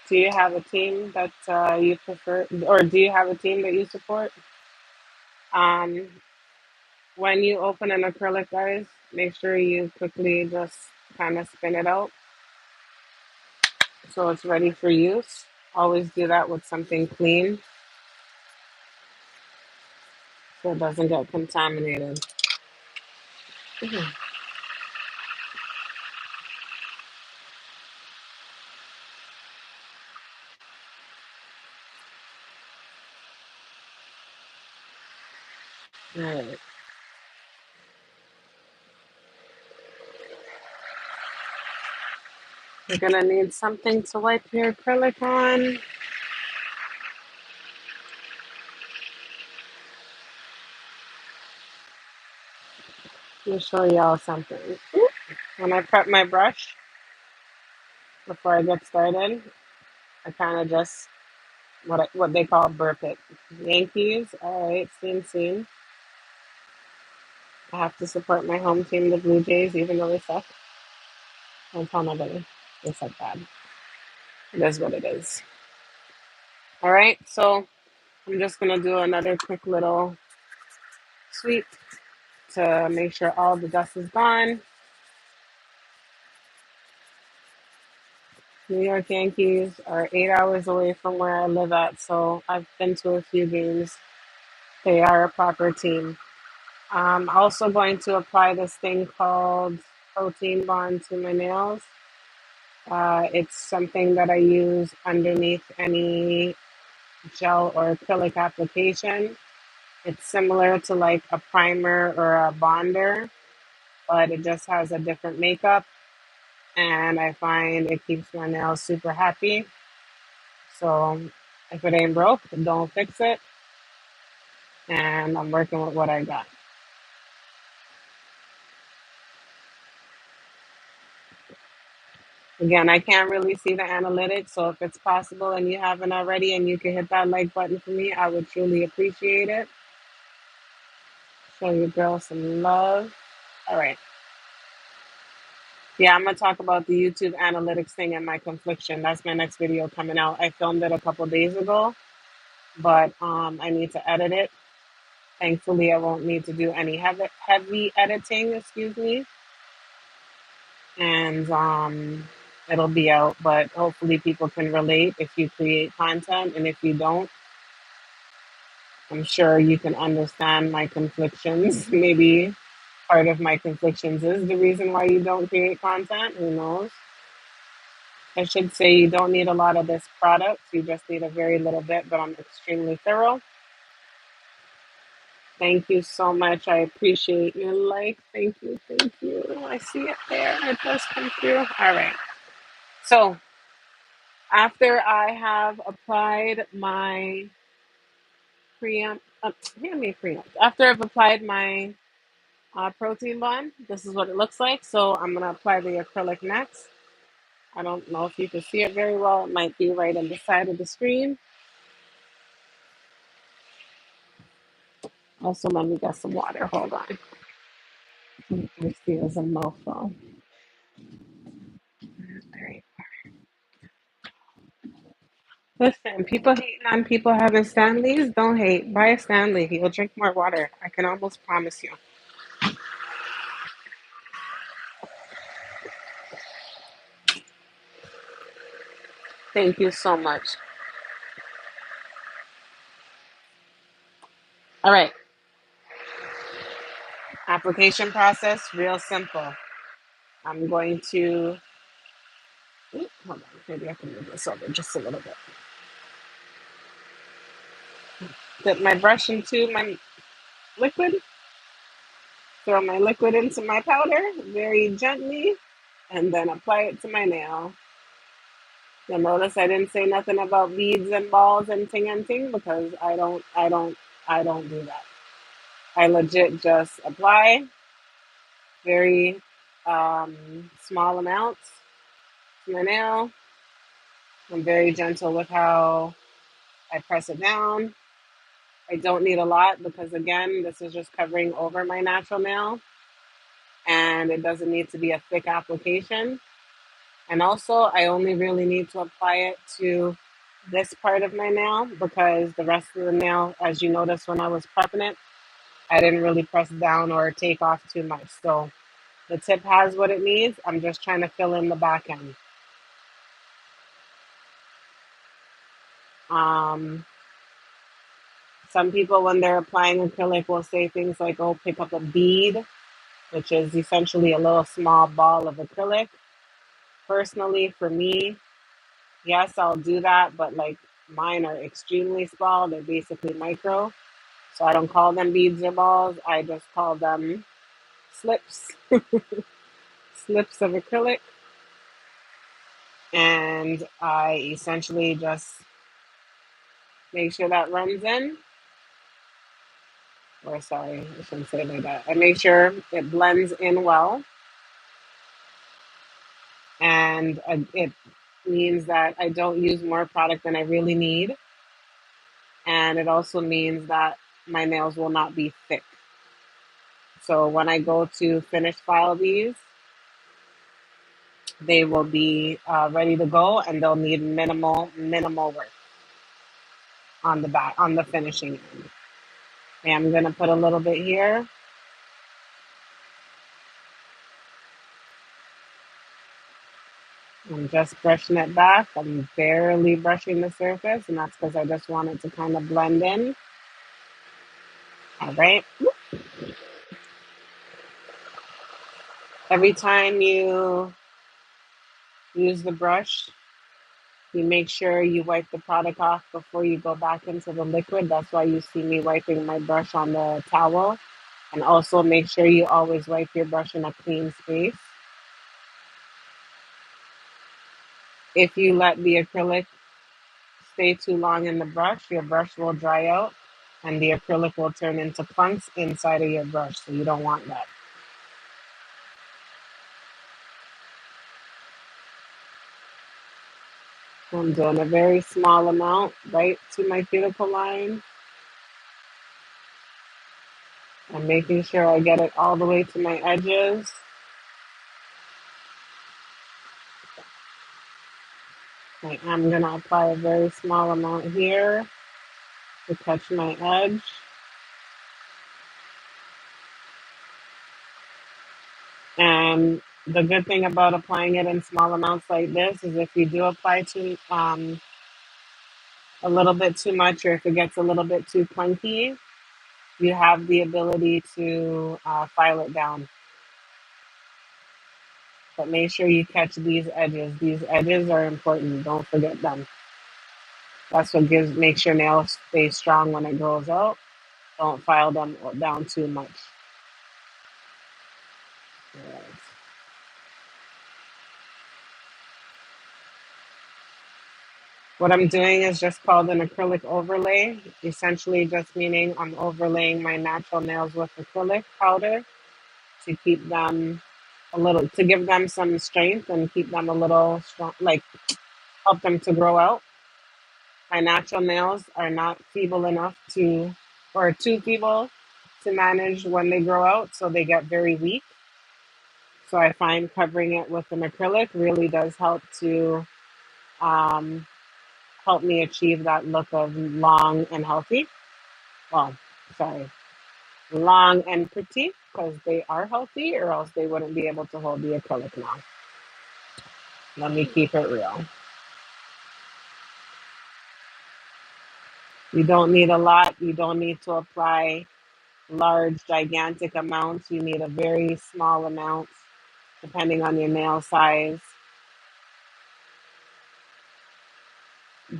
Do you have a team that you prefer, or do you have a team that you support? Um, when you open an acrylic, guys, make sure you quickly just kind of spin it out so it's ready for use. Always do that with something clean so it doesn't get contaminated. Mhm. All right. You're gonna need something to wipe your acrylic on. Let me show y'all something. When I prep my brush before I get started, I kind of just what they call burp it. Yankees, all right, seen. I have to support my home team, the Blue Jays, even though they suck. Don't tell nobody they suck bad. It is what it is. All right, so I'm just gonna do another quick little sweep to make sure all the dust is gone. New York Yankees are 8 hours away from where I live at, so I've been to a few games. They are a proper team. I'm also going to apply this thing called Protein Bond to my nails. It's something that I use underneath any gel or acrylic application. It's similar to like a primer or a bonder, but it just has a different makeup. And I find it keeps my nails super happy. So if it ain't broke, don't fix it. And I'm working with what I got. Again, I can't really see the analytics, so if it's possible and you haven't already and you can hit that like button for me, I would truly appreciate it. Show your girl some love. All right. Yeah, I'm gonna talk about the YouTube analytics thing and my confliction. That's my next video coming out. I filmed it a couple days ago, but I need to edit it. Thankfully, I won't need to do any heavy editing, excuse me, and it'll be out. But hopefully, people can relate if you create content, and if you don't, I'm sure you can understand my conflictions. Maybe part of my conflictions is the reason why you don't create content. Who knows? I should say you don't need a lot of this product. You just need a very little bit, but I'm extremely thorough. Thank you so much. I appreciate your like. Thank you. Thank you. I see it there. It does come through. All right. So After I have applied my preamp, hand me preamp. After I've applied my protein bond, this is what it looks like. So I'm gonna apply the acrylic next. I don't know if you can see it very well. It might be right on the side of the screen. Also, let me get some water. Hold on. I'm thirsty as a mofo. Alright. Listen, people hating on people having Stanleys. Don't hate. Buy a Stanley. You'll drink more water. I can almost promise you. Thank you so much. All right. Application process, real simple. I'm going to, hold on, maybe I can move this over just a little bit. Dip my brush into my liquid, throw my liquid into my powder very gently, and then apply it to my nail. You'll notice I didn't say nothing about beads and balls and ting because I don't do that. I legit just apply very small amounts to my nail. I'm very gentle with how I press it down. I don't need a lot because, again, this is just covering over my natural nail and it doesn't need to be a thick application. And also, I only really need to apply it to this part of my nail because the rest of the nail, as you noticed when I was prepping it, I didn't really press down or take off too much. So the tip has what it needs. I'm just trying to fill in the back end. Um, some people, when they're applying acrylic, will say things like, oh, pick up a bead, which is essentially a little small ball of acrylic. Personally, for me, yes, I'll do that, but like mine are extremely small. They're basically micro. So I don't call them beads or balls. I just call them slips, slips of acrylic. And I essentially just make sure that runs in. Or sorry, I shouldn't say it like that. I make sure it blends in well. And it means that I don't use more product than I really need. And it also means that my nails will not be thick. So when I go to finish file these, they will be ready to go, and they'll need minimal work on the back on the finishing end. Okay, I'm gonna put a little bit here. I'm just brushing it back. I'm barely brushing the surface, and that's because I just want it to kind of blend in. All right. Every time you use the brush, you make sure you wipe the product off before you go back into the liquid. That's why you see me wiping my brush on the towel. And also make sure you always wipe your brush in a clean space. If you let the acrylic stay too long in the brush, your brush will dry out and the acrylic will turn into clumps inside of your brush. So you don't want that. I'm doing a very small amount right to my cuticle line. I'm making sure I get it all the way to my edges. I'm going to apply a very small amount here to touch my edge. And the good thing about applying it in small amounts like this is if you do apply to a little bit too much, or if it gets a little bit too clunky, you have the ability to file it down. But make sure you catch these edges. These edges are important. Don't forget them. That's what makes your nails stay strong when it grows out. Don't file them down too much. Right. What I'm doing is just called an acrylic overlay, essentially just meaning I'm overlaying my natural nails with acrylic powder to keep them a little, to give them some strength and keep them a little strong, like help them to grow out. My natural nails are not feeble enough to, or too feeble to manage when they grow out, so they get very weak. So I find covering it with an acrylic really does help to um, help me achieve that look of long and healthy. Well, sorry, long and pretty, because they are healthy, or else they wouldn't be able to hold the acrylic now. Let me keep it real. You don't need a lot. You don't need to apply large, gigantic amounts. You need a very small amount, depending on your nail size.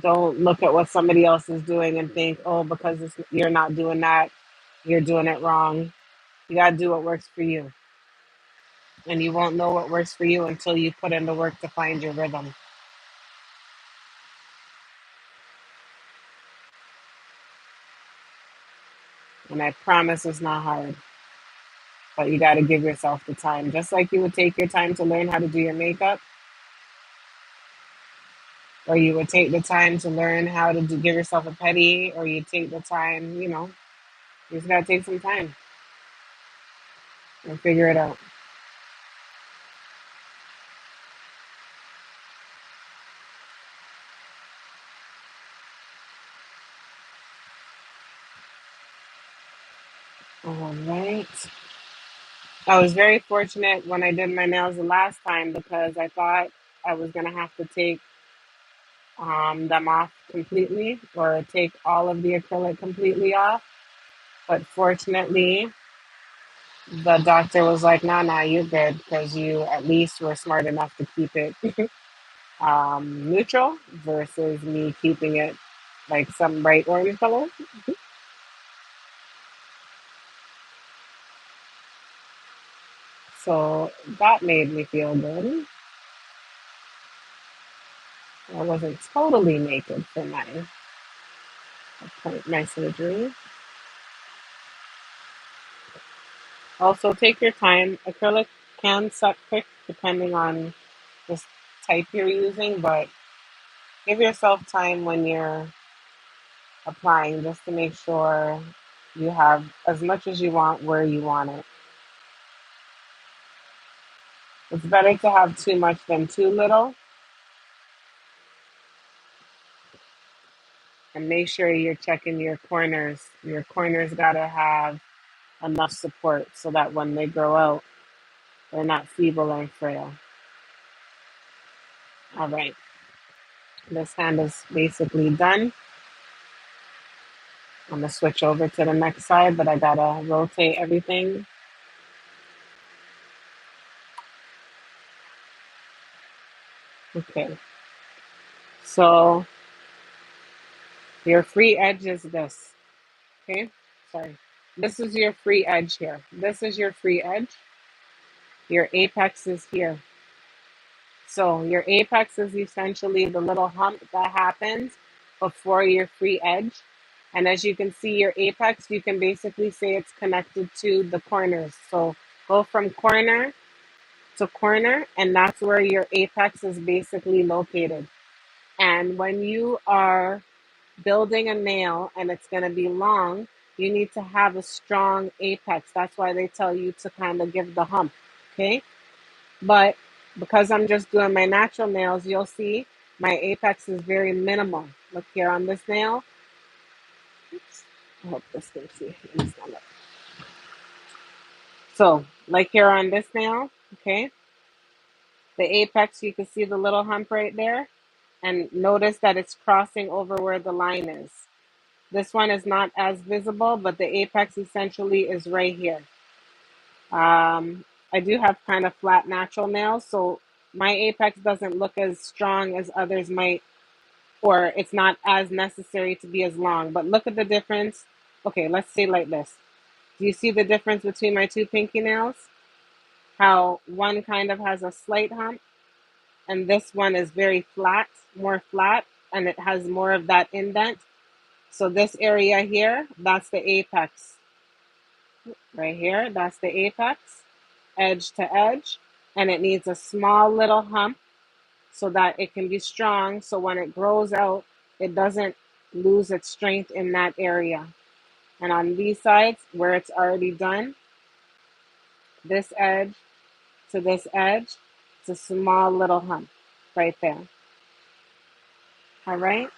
Don't look at what somebody else is doing and think, oh, because you're not doing that, you're doing it wrong. You got to do what works for you. And you won't know what works for you until you put in the work to find your rhythm. And I promise it's not hard, but you got to give yourself the time. Just like you would take your time to learn how to do your makeup, or you would take the time to learn how to give yourself a pedi, or you take the time, you just got to take some time and figure it out. All right. I was very fortunate when I did my nails the last time because I thought I was going to have to take them off completely or take all of the acrylic completely off. But fortunately, the doctor was like, nah, nah, you're good because you at least were smart enough to keep it neutral versus me keeping it like some bright orange color. So that made me feel good. I wasn't totally naked for my surgery. Also, take your time. Acrylic can set quick depending on the type you're using, but give yourself time when you're applying just to make sure you have as much as you want where you want it. It's better to have too much than too little, and make sure you're checking your corners. Your corners got to have enough support so that when they grow out, they're not feeble and frail. All right, this hand is basically done. I'm gonna switch over to the next side, but I gotta rotate everything. Okay, so your free edge is this. Okay, sorry. This is your free edge here. This is your free edge. Your apex is here. So your apex is essentially the little hump that happens before your free edge. And as you can see, your apex, you can basically say it's connected to the corners. So go from corner to corner, and that's where your apex is basically located. And when you are building a nail and it's going to be long, you need to have a strong apex. That's why they tell you to kind of give the hump. Okay. But because I'm just doing my natural nails, you'll see my apex is very minimal. Look here on this nail. Oops. I hope this can see. Let me stand up. So, like here on this nail, okay, the apex, you can see the little hump right there. And notice that it's crossing over where the line is. This one is not as visible, but the apex essentially is right here. I do have kind of flat natural nails, so my apex doesn't look as strong as others might, or it's not as necessary to be as long. But look at the difference. Okay, let's say like this. Do you see the difference between my two pinky nails? How one kind of has a slight hump, and this one is very flat, more flat. and it has more of that indent. So this area here, that's the apex right here. That's the apex, edge to edge. And it needs a small little hump so that it can be strong. So when it grows out, it doesn't lose its strength in that area. And on these sides where it's already done, this edge to this edge, it's a small little hump right there. All right.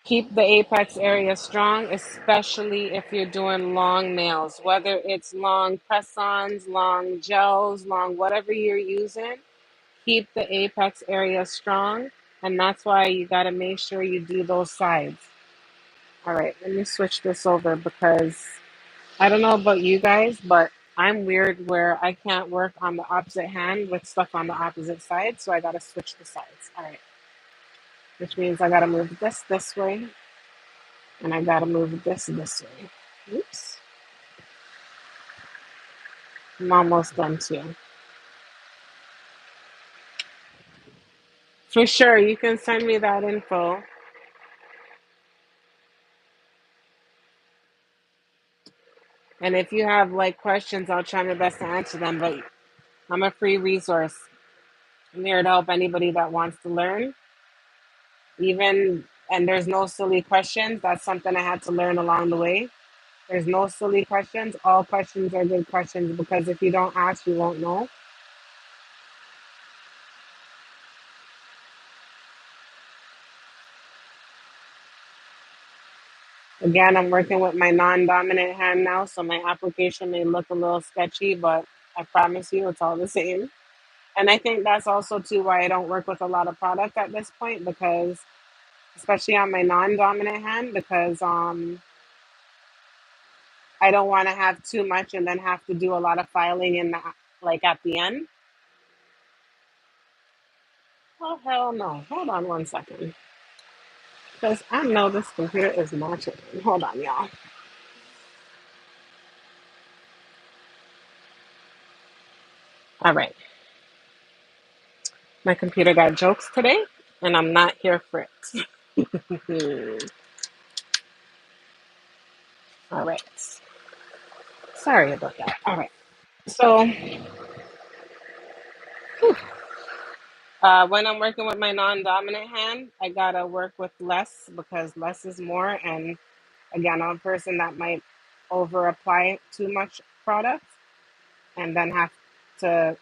Keep the apex area strong, especially if you're doing long nails, whether it's long press-ons, long gels, long whatever you're using. Keep the apex area strong, and that's why you got to make sure you do those sides. All right, let me switch this over because I don't know about you guys, but I'm weird where I can't work on the opposite hand with stuff on the opposite side, so I got to switch the sides. All right, which means I got to move this way, and I got to move this way. Oops, I'm almost done too. For sure, you can send me that info. And if you have like questions, I'll try my best to answer them. But I'm a free resource. I'm here to help anybody that wants to learn. Even and there's no silly questions. That's something I had to learn along the way. There's no silly questions. All questions are good questions because if you don't ask, you won't know. Again, I'm working with my non-dominant hand now, so my application may look a little sketchy, but I promise you it's all the same. And I think that's also too why I don't work with a lot of product at this point because especially on my non-dominant hand because I don't want to have too much and then have to do a lot of filing in the like at the end. Oh hell no. Hold on one second. Because I know this computer is not tripping. Hold on, y'all. All right. My computer got jokes today and I'm not here for it. All right. Sorry about that. All right. So when I'm working with my non-dominant hand, I gotta work with less because less is more. And again, I'm a person that might over apply too much product and then have to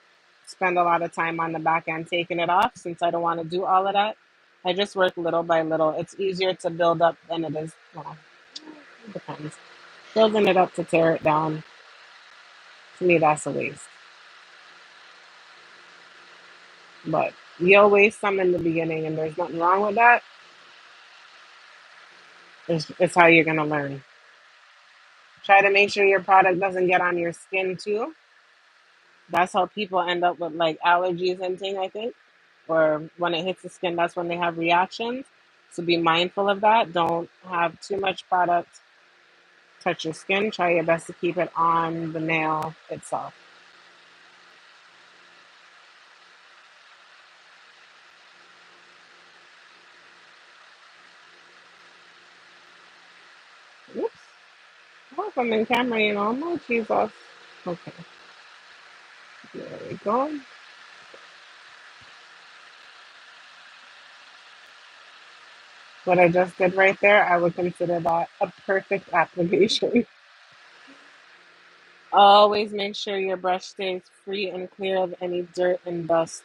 spend a lot of time on the back end taking it off since I don't want to do all of that. I just work little by little. It's easier to build up than it is, well, it depends. Building it up to tear it down, to me, that's a waste. But you'll waste some in the beginning, and there's nothing wrong with that. It's how you're going to learn. Try to make sure your product doesn't get on your skin too. That's how people end up with like allergies and things, I think. Or when it hits the skin, that's when they have reactions. So be mindful of that. Don't have too much product touch your skin. Try your best to keep it on the nail itself. Oops. I hope I'm in camera, you know. No, Jesus. Okay, there we go. What I just did right there, I would consider that a perfect application. Always make sure your brush stays free and clear of any dirt and dust.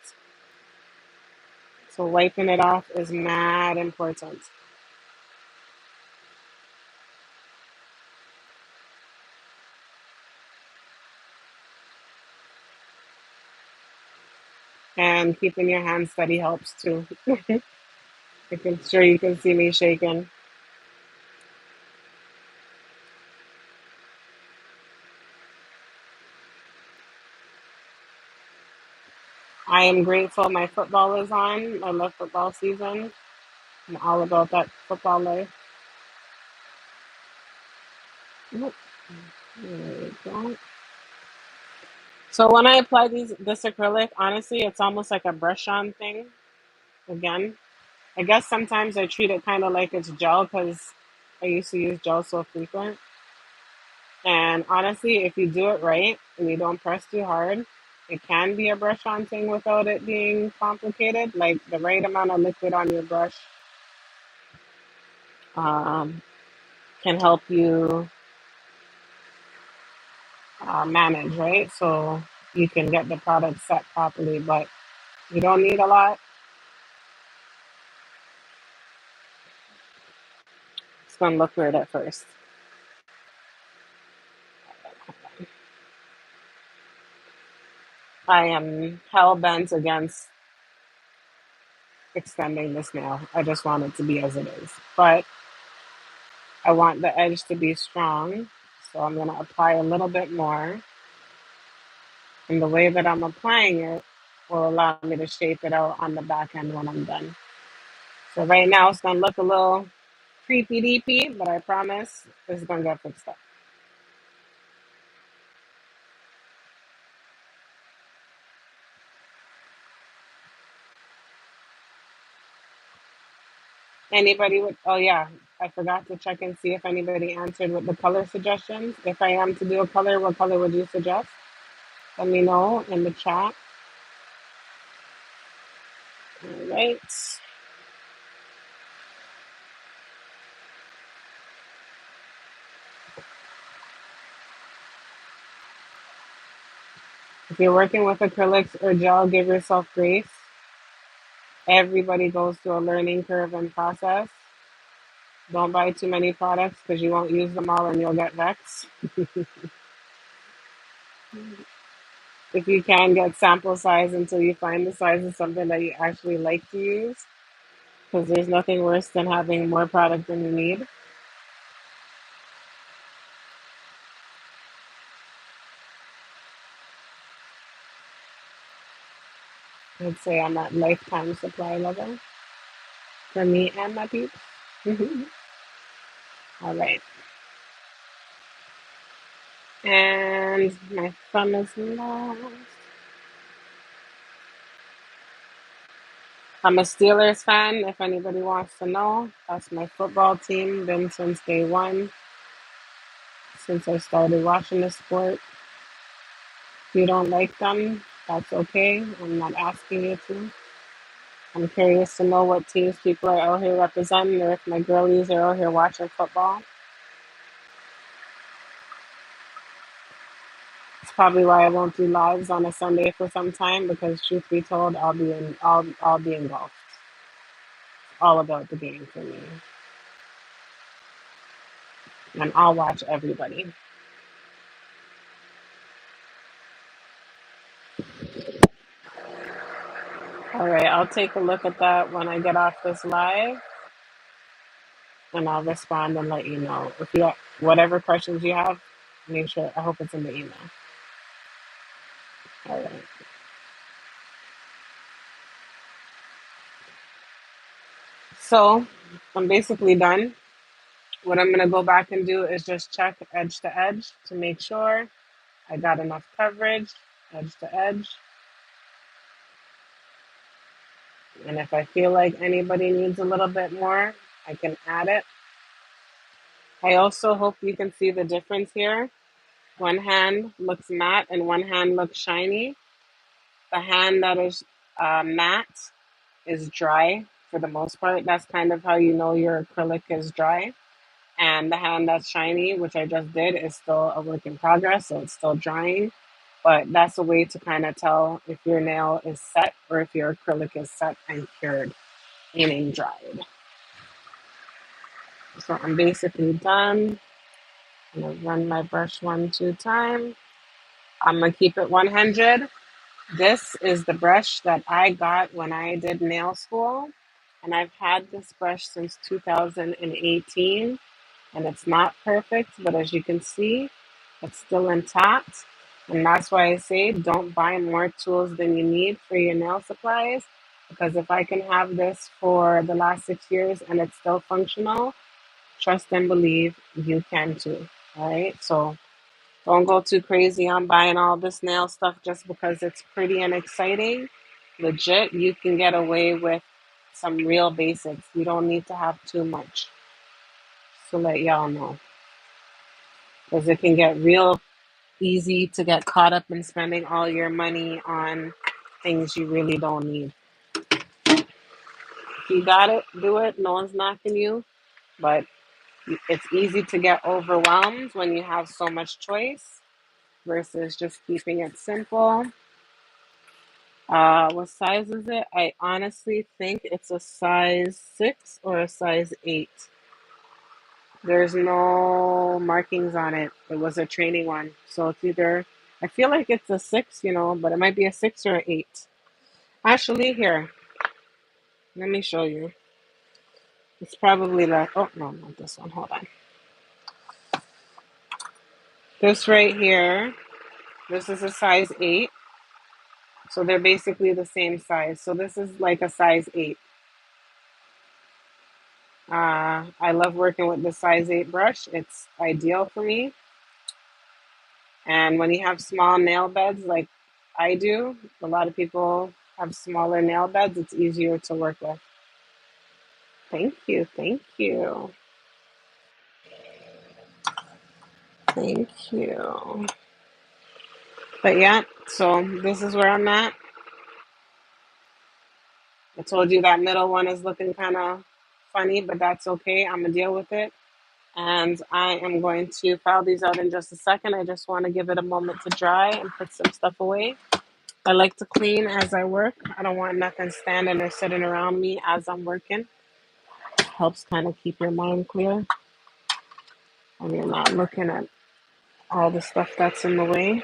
So wiping it off is mad important. And keeping your hands steady helps too. I'm sure you can see me shaking. I am grateful my football is on. I love football season. I'm all about that football life. Oop, there we go. So when I apply this acrylic, honestly, it's almost like a brush on thing. Again, I guess sometimes I treat it kind of like it's gel because I used to use gel so frequent. And honestly, if you do it right and you don't press too hard, it can be a brush on thing without it being complicated. Like the right amount of liquid on your brush um, can help you manage, right? So you can get the product set properly, but you don't need a lot. It's gonna look weird at first. I am hell bent against extending this nail. I just want it to be as it is. But I want the edge to be strong. So I'm gonna apply a little bit more. And the way that I'm applying it will allow me to shape it out on the back end when I'm done. So right now it's gonna look a little creepy deepy, but I promise it's gonna get fixed up. Anybody would, oh yeah, I forgot to check and see if anybody answered with the color suggestions. If I am to do a color, what color would you suggest? Let me know in the chat. All right. If you're working with acrylics or gel, give yourself grace. Everybody goes through a learning curve and process. Don't buy too many products because you won't use them all and you'll get vexed. If you can, get sample size until you find the size of something that you actually like to use, because there's nothing worse than having more product than you need. I'd say I'm at lifetime supply level for me and my peeps. All right. And my thumb is lost. I'm a Steelers fan, if anybody wants to know. That's my football team, been since day one, since I started watching the sport. If you don't like them, that's okay. I'm not asking you to. I'm curious to know what teams people are out here representing or if my girlies are out here watching football. It's probably why I won't do lives on a Sunday for some time because truth be told, I'll be engulfed. All about the game for me. And I'll watch everybody. All right, I'll take a look at that when I get off this live and I'll respond and let you know. If you whatever questions you have, make sure I hope it's in the email. All right. So I'm basically done. What I'm gonna go back and do is just check edge to edge to make sure I got enough coverage, edge to edge. And if I feel like anybody needs a little bit more, I can add it. I also hope you can see the difference here. One hand looks matte and one hand looks shiny. The hand that is matte is dry for the most part. That's kind of how you know your acrylic is dry. And the hand that's shiny, which I just did, is still a work in progress, so it's still drying. But that's a way to kind of tell if your nail is set or if your acrylic is set and cured, meaning dried. So I'm basically done. I'm gonna run my brush 1, 2 times. I'm gonna keep it 100. This is the brush that I got when I did nail school, and I've had this brush since 2018. And it's not perfect, but as you can see, it's still intact. And that's why I say don't buy more tools than you need for your nail supplies. Because if I can have this for the last 6 years and it's still functional, trust and believe you can too. All right. So don't go too crazy on buying all this nail stuff just because it's pretty and exciting. Legit, you can get away with some real basics. You don't need to have too much. To let y'all know, because it can get real easy to get caught up in spending all your money on things you really don't need. If you got it, do it. No one's knocking you, but it's easy to get overwhelmed when you have so much choice versus just keeping it simple. What size is it? I honestly think it's a size 6 or a size 8. There's no markings on it. It was a training one. So it's either, I feel like it's a 6, but it might be a 6 or an 8. Actually, here, let me show you. It's probably like, oh, no, not this one. Hold on. This right here, this is a size 8. So they're basically the same size. So this is like a size 8. I love working with the size 8 brush. It's ideal for me. And when you have small nail beds like I do, a lot of people have smaller nail beds, it's easier to work with. Thank you, thank you, thank you. But yeah, so this is where I'm at. I told you that middle one is looking kind of funny, but that's okay. I'm going to deal with it. And I am going to file these out in just a second. I just want to give it a moment to dry and put some stuff away. I like to clean as I work. I don't want nothing standing or sitting around me as I'm working. Helps kind of keep your mind clear and you're not looking at all the stuff that's in the way.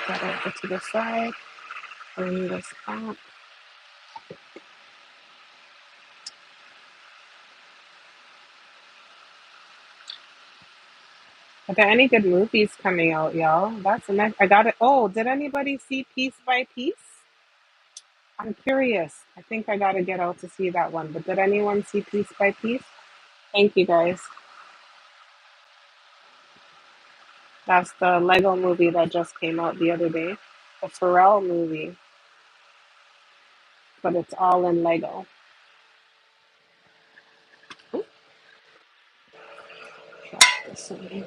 Put that over to the side. Bring this up. Are there any good movies coming out, y'all? That's the next. I got it. Oh, did anybody see Piece by Piece? I'm curious. I think I got to get out to see that one. But did anyone see Piece by Piece? Thank you, guys. That's the Lego movie that just came out the other day. The Pharrell movie, but it's all in Lego. Drop this in here.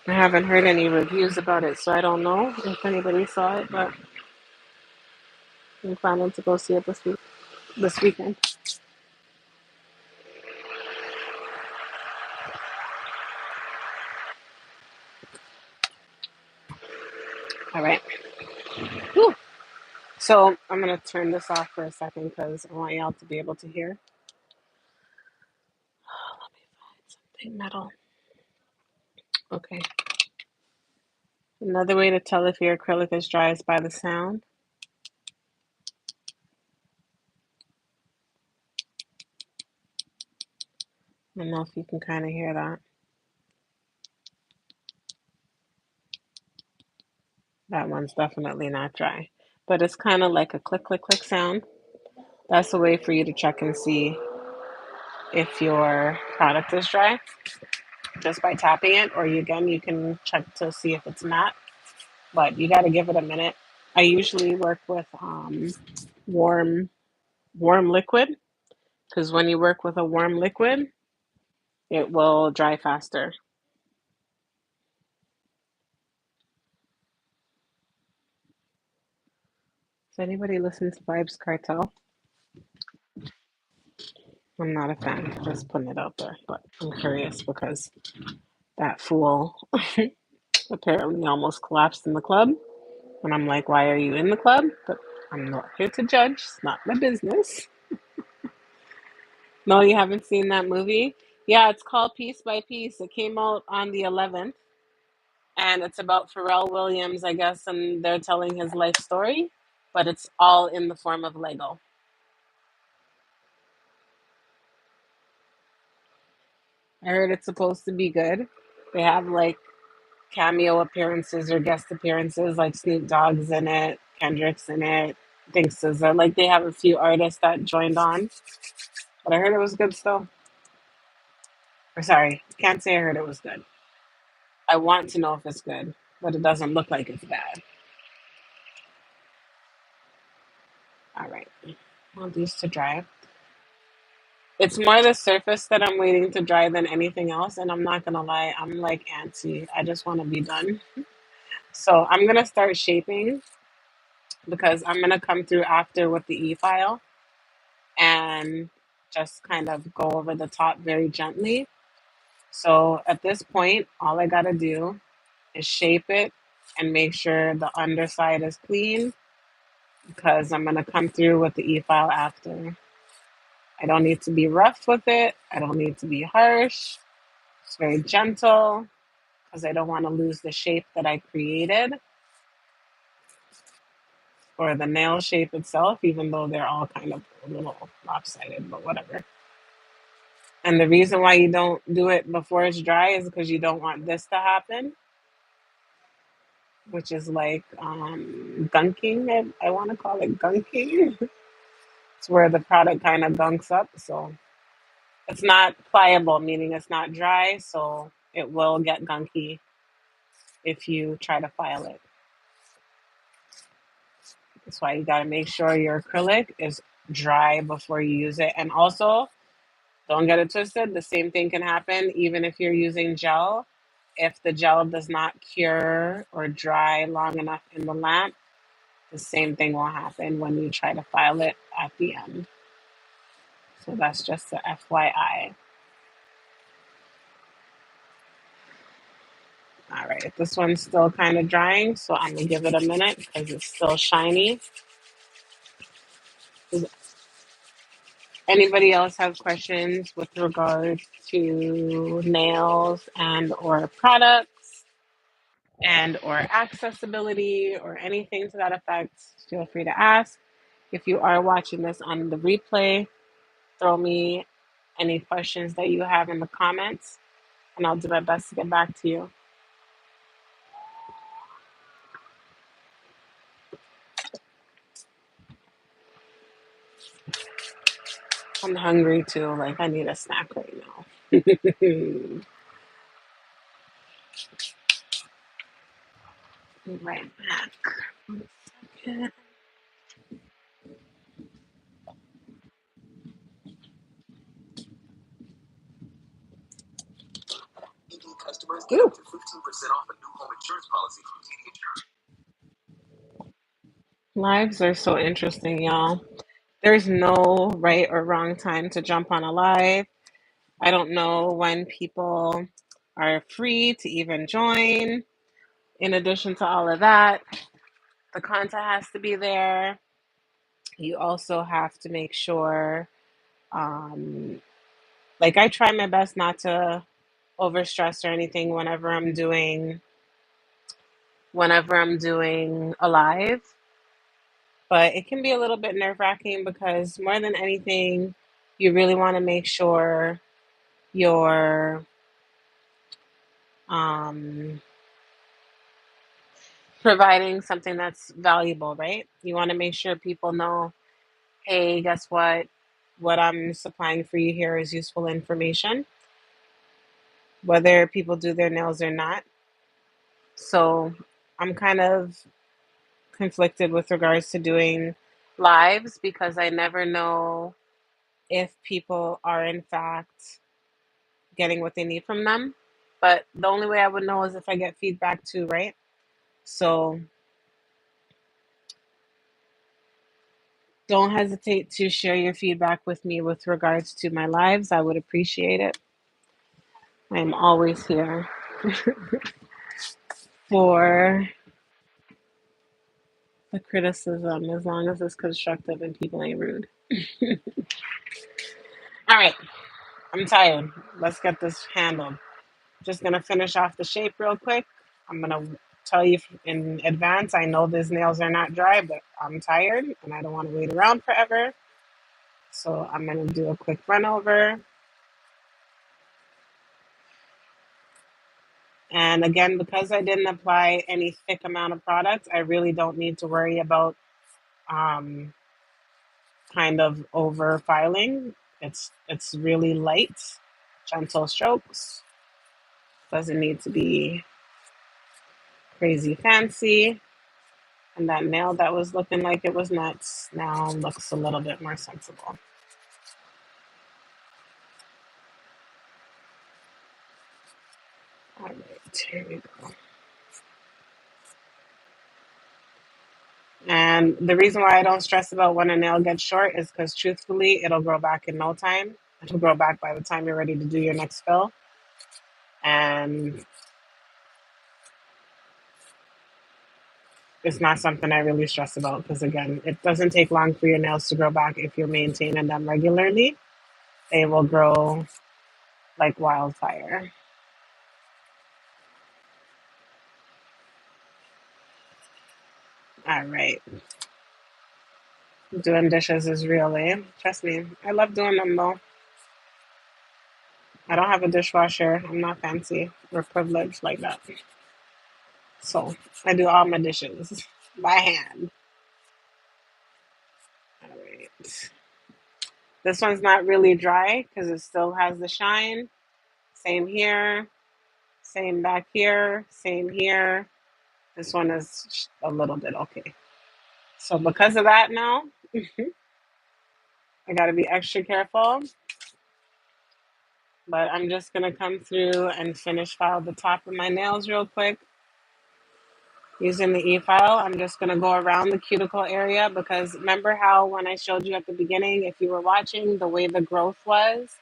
I haven't heard any reviews about it, so I don't know if anybody saw it, but I'm planning to go see it this weekend. All right. Whew. So I'm gonna turn this off for a second because I want y'all to be able to hear. Something metal. Okay. Another way to tell if your acrylic is dry is by the sound. I don't know if you can kind of hear that. That one's definitely not dry, but it's kind of like a click, click, click sound. That's a way for you to check and see if your product is dry just by tapping it, or you can check to see if it's matte, but you got to give it a minute. I usually work with warm warm liquid because when you work with a warm liquid, it will dry faster. Does anybody listen to Vibes Cartel? I'm not a fan, just putting it out there, but I'm curious because that fool apparently almost collapsed in the club. And I'm like, why are you in the club? But I'm not here to judge. It's not my business. No, you haven't seen that movie? Yeah, it's called Piece by Piece. It came out on the 11th, and it's about Pharrell Williams, I guess, and they're telling his life story, but it's all in the form of Lego. I heard it's supposed to be good. They have like cameo appearances or guest appearances, like Snoop Dogg's in it, Kendrick's in it, I think SZA. Like they have a few artists that joined on, but I heard it was good still. Or sorry, can't say I heard it was good. I want to know if it's good. but it doesn't look like it's bad. All right, I want these to dry. It's more the surface that I'm waiting to dry than anything else, and I'm not gonna lie, I'm like antsy. I just want to be done. So I'm gonna start shaping because I'm gonna come through after with the e-file and just kind of go over the top very gently. So at this point, all I gotta do is shape it and make sure the underside is clean because I'm gonna come through with the e-file after. I don't need to be rough with it. I don't need to be harsh. It's very gentle because I don't want to lose the shape that I created or the nail shape itself, even though they're all kind of a little lopsided, but whatever. And the reason why you don't do it before it's dry is because you don't want this to happen, which is like gunking. I want to call it gunking. It's where the product kind of gunks up. So it's not pliable, meaning it's not dry. So it will get gunky if you try to file it. That's why you got to make sure your acrylic is dry before you use it. And also, don't get it twisted. The same thing can happen even if you're using gel. If the gel does not cure or dry long enough in the lamp, the same thing will happen when you try to file it at the end. So that's just the FYI. All right, this one's still kind of drying, so I'm gonna give it a minute because it's still shiny. Does anybody else have questions with regards to nails and or products and or accessibility or anything to that effect? Feel free to ask. If you are watching this on the replay, throw me any questions that you have in the comments, and I'll do my best to get back to you. I'm hungry too. Like, I need a snack right now. Be right back. Yeah. Ooh. Lives are so interesting, y'all. There's no right or wrong time to jump on a live. I don't know when people are free to even join. In addition to all of that, the content has to be there. You also have to make sure, um, like, I try my best not to overstress or anything whenever I'm doing a live, but it can be a little bit nerve wracking because more than anything, you really want to make sure you're um, providing something that's valuable, right? You want to make sure people know, hey, guess what? What I'm supplying for you here is useful information, whether people do their nails or not. So I'm kind of conflicted with regards to doing lives because I never know if people are in fact getting what they need from them. But the only way I would know is if I get feedback too, right? So don't hesitate to share your feedback with me with regards to my lives. I would appreciate it. I'm always here for the criticism as long as it's constructive and people ain't rude. All right, I'm tired. Let's get this handled. Just gonna finish off the shape real quick. I'm gonna tell you in advance. I know these nails are not dry, but I'm tired and I don't want to wait around forever. So I'm gonna do a quick run over. And again, because I didn't apply any thick amount of product, I really don't need to worry about um, kind of over filing. It's really light, gentle strokes. Doesn't need to be Crazy fancy. And that nail that was looking like it was nuts now looks a little bit more sensible. All right, here we go. And the reason why I don't stress about when a nail gets short is because truthfully, it'll grow back in no time. It'll grow back by the time you're ready to do your next fill. And it's not something I really stress about because, again, it doesn't take long for your nails to grow back if you're maintaining them regularly. They will grow like wildfire. All right. Doing dishes is really, trust me, I love doing them though. I don't have a dishwasher. I'm not fancy or privileged like that. So I do all my dishes by hand. All right. This one's not really dry because it still has the shine. Same here. Same back here. Same here. This one is a little bit okay. So because of that now, I got to be extra careful. But I'm just going to come through and finish file the top of my nails real quick. Using the e-file, I'm just going to go around the cuticle area because remember how when I showed you at the beginning, if you were watching, the way the growth was,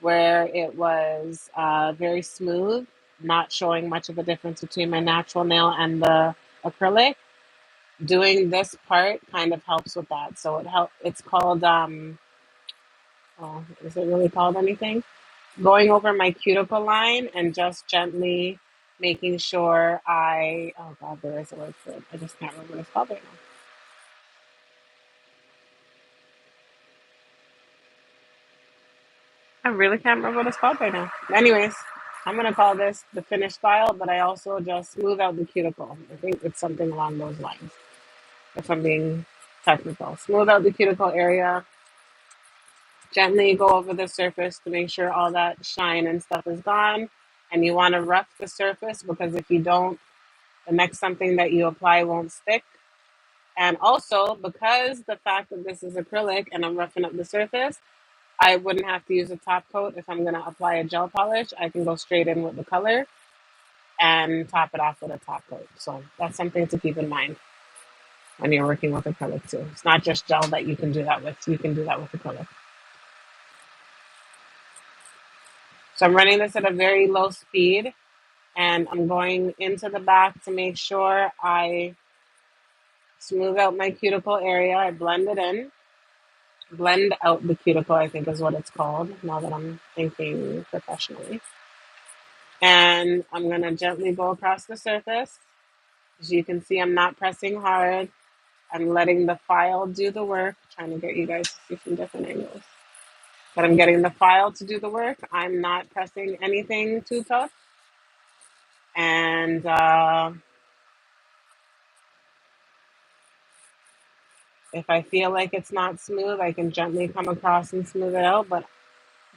where it was very smooth, not showing much of a difference between my natural nail and the acrylic. Doing this part kind of helps with that. So it's called, oh, is it really called anything? Going over my cuticle line and just gently making sure oh God, there is a word for it. I just can't remember what it's called right now. I really can't remember what it's called right now. Anyways, I'm gonna call this the finished file, but I also just smooth out the cuticle. I think it's something along those lines. If I'm being technical, smooth out the cuticle area, gently go over the surface to make sure all that shine and stuff is gone. And you want to rough the surface because if you don't, the next something that you apply won't stick. And also, because the fact that this is acrylic and I'm roughing up the surface, I wouldn't have to use a top coat if I'm going to apply a gel polish. I can go straight in with the color and top it off with a top coat. So that's something to keep in mind when you're working with acrylic too. It's not just gel that you can do that with. You can do that with acrylic. So I'm running this at a very low speed and I'm going into the back to make sure I smooth out my cuticle area. I blend it in. Blend out the cuticle, I think is what it's called, now that I'm thinking professionally. And I'm going to gently go across the surface. As you can see, I'm not pressing hard. I'm letting the file do the work, trying to get you guys to see from different angles. But I'm getting the file to do the work. I'm not pressing anything too tough. And if I feel like it's not smooth, I can gently come across and smooth it out. But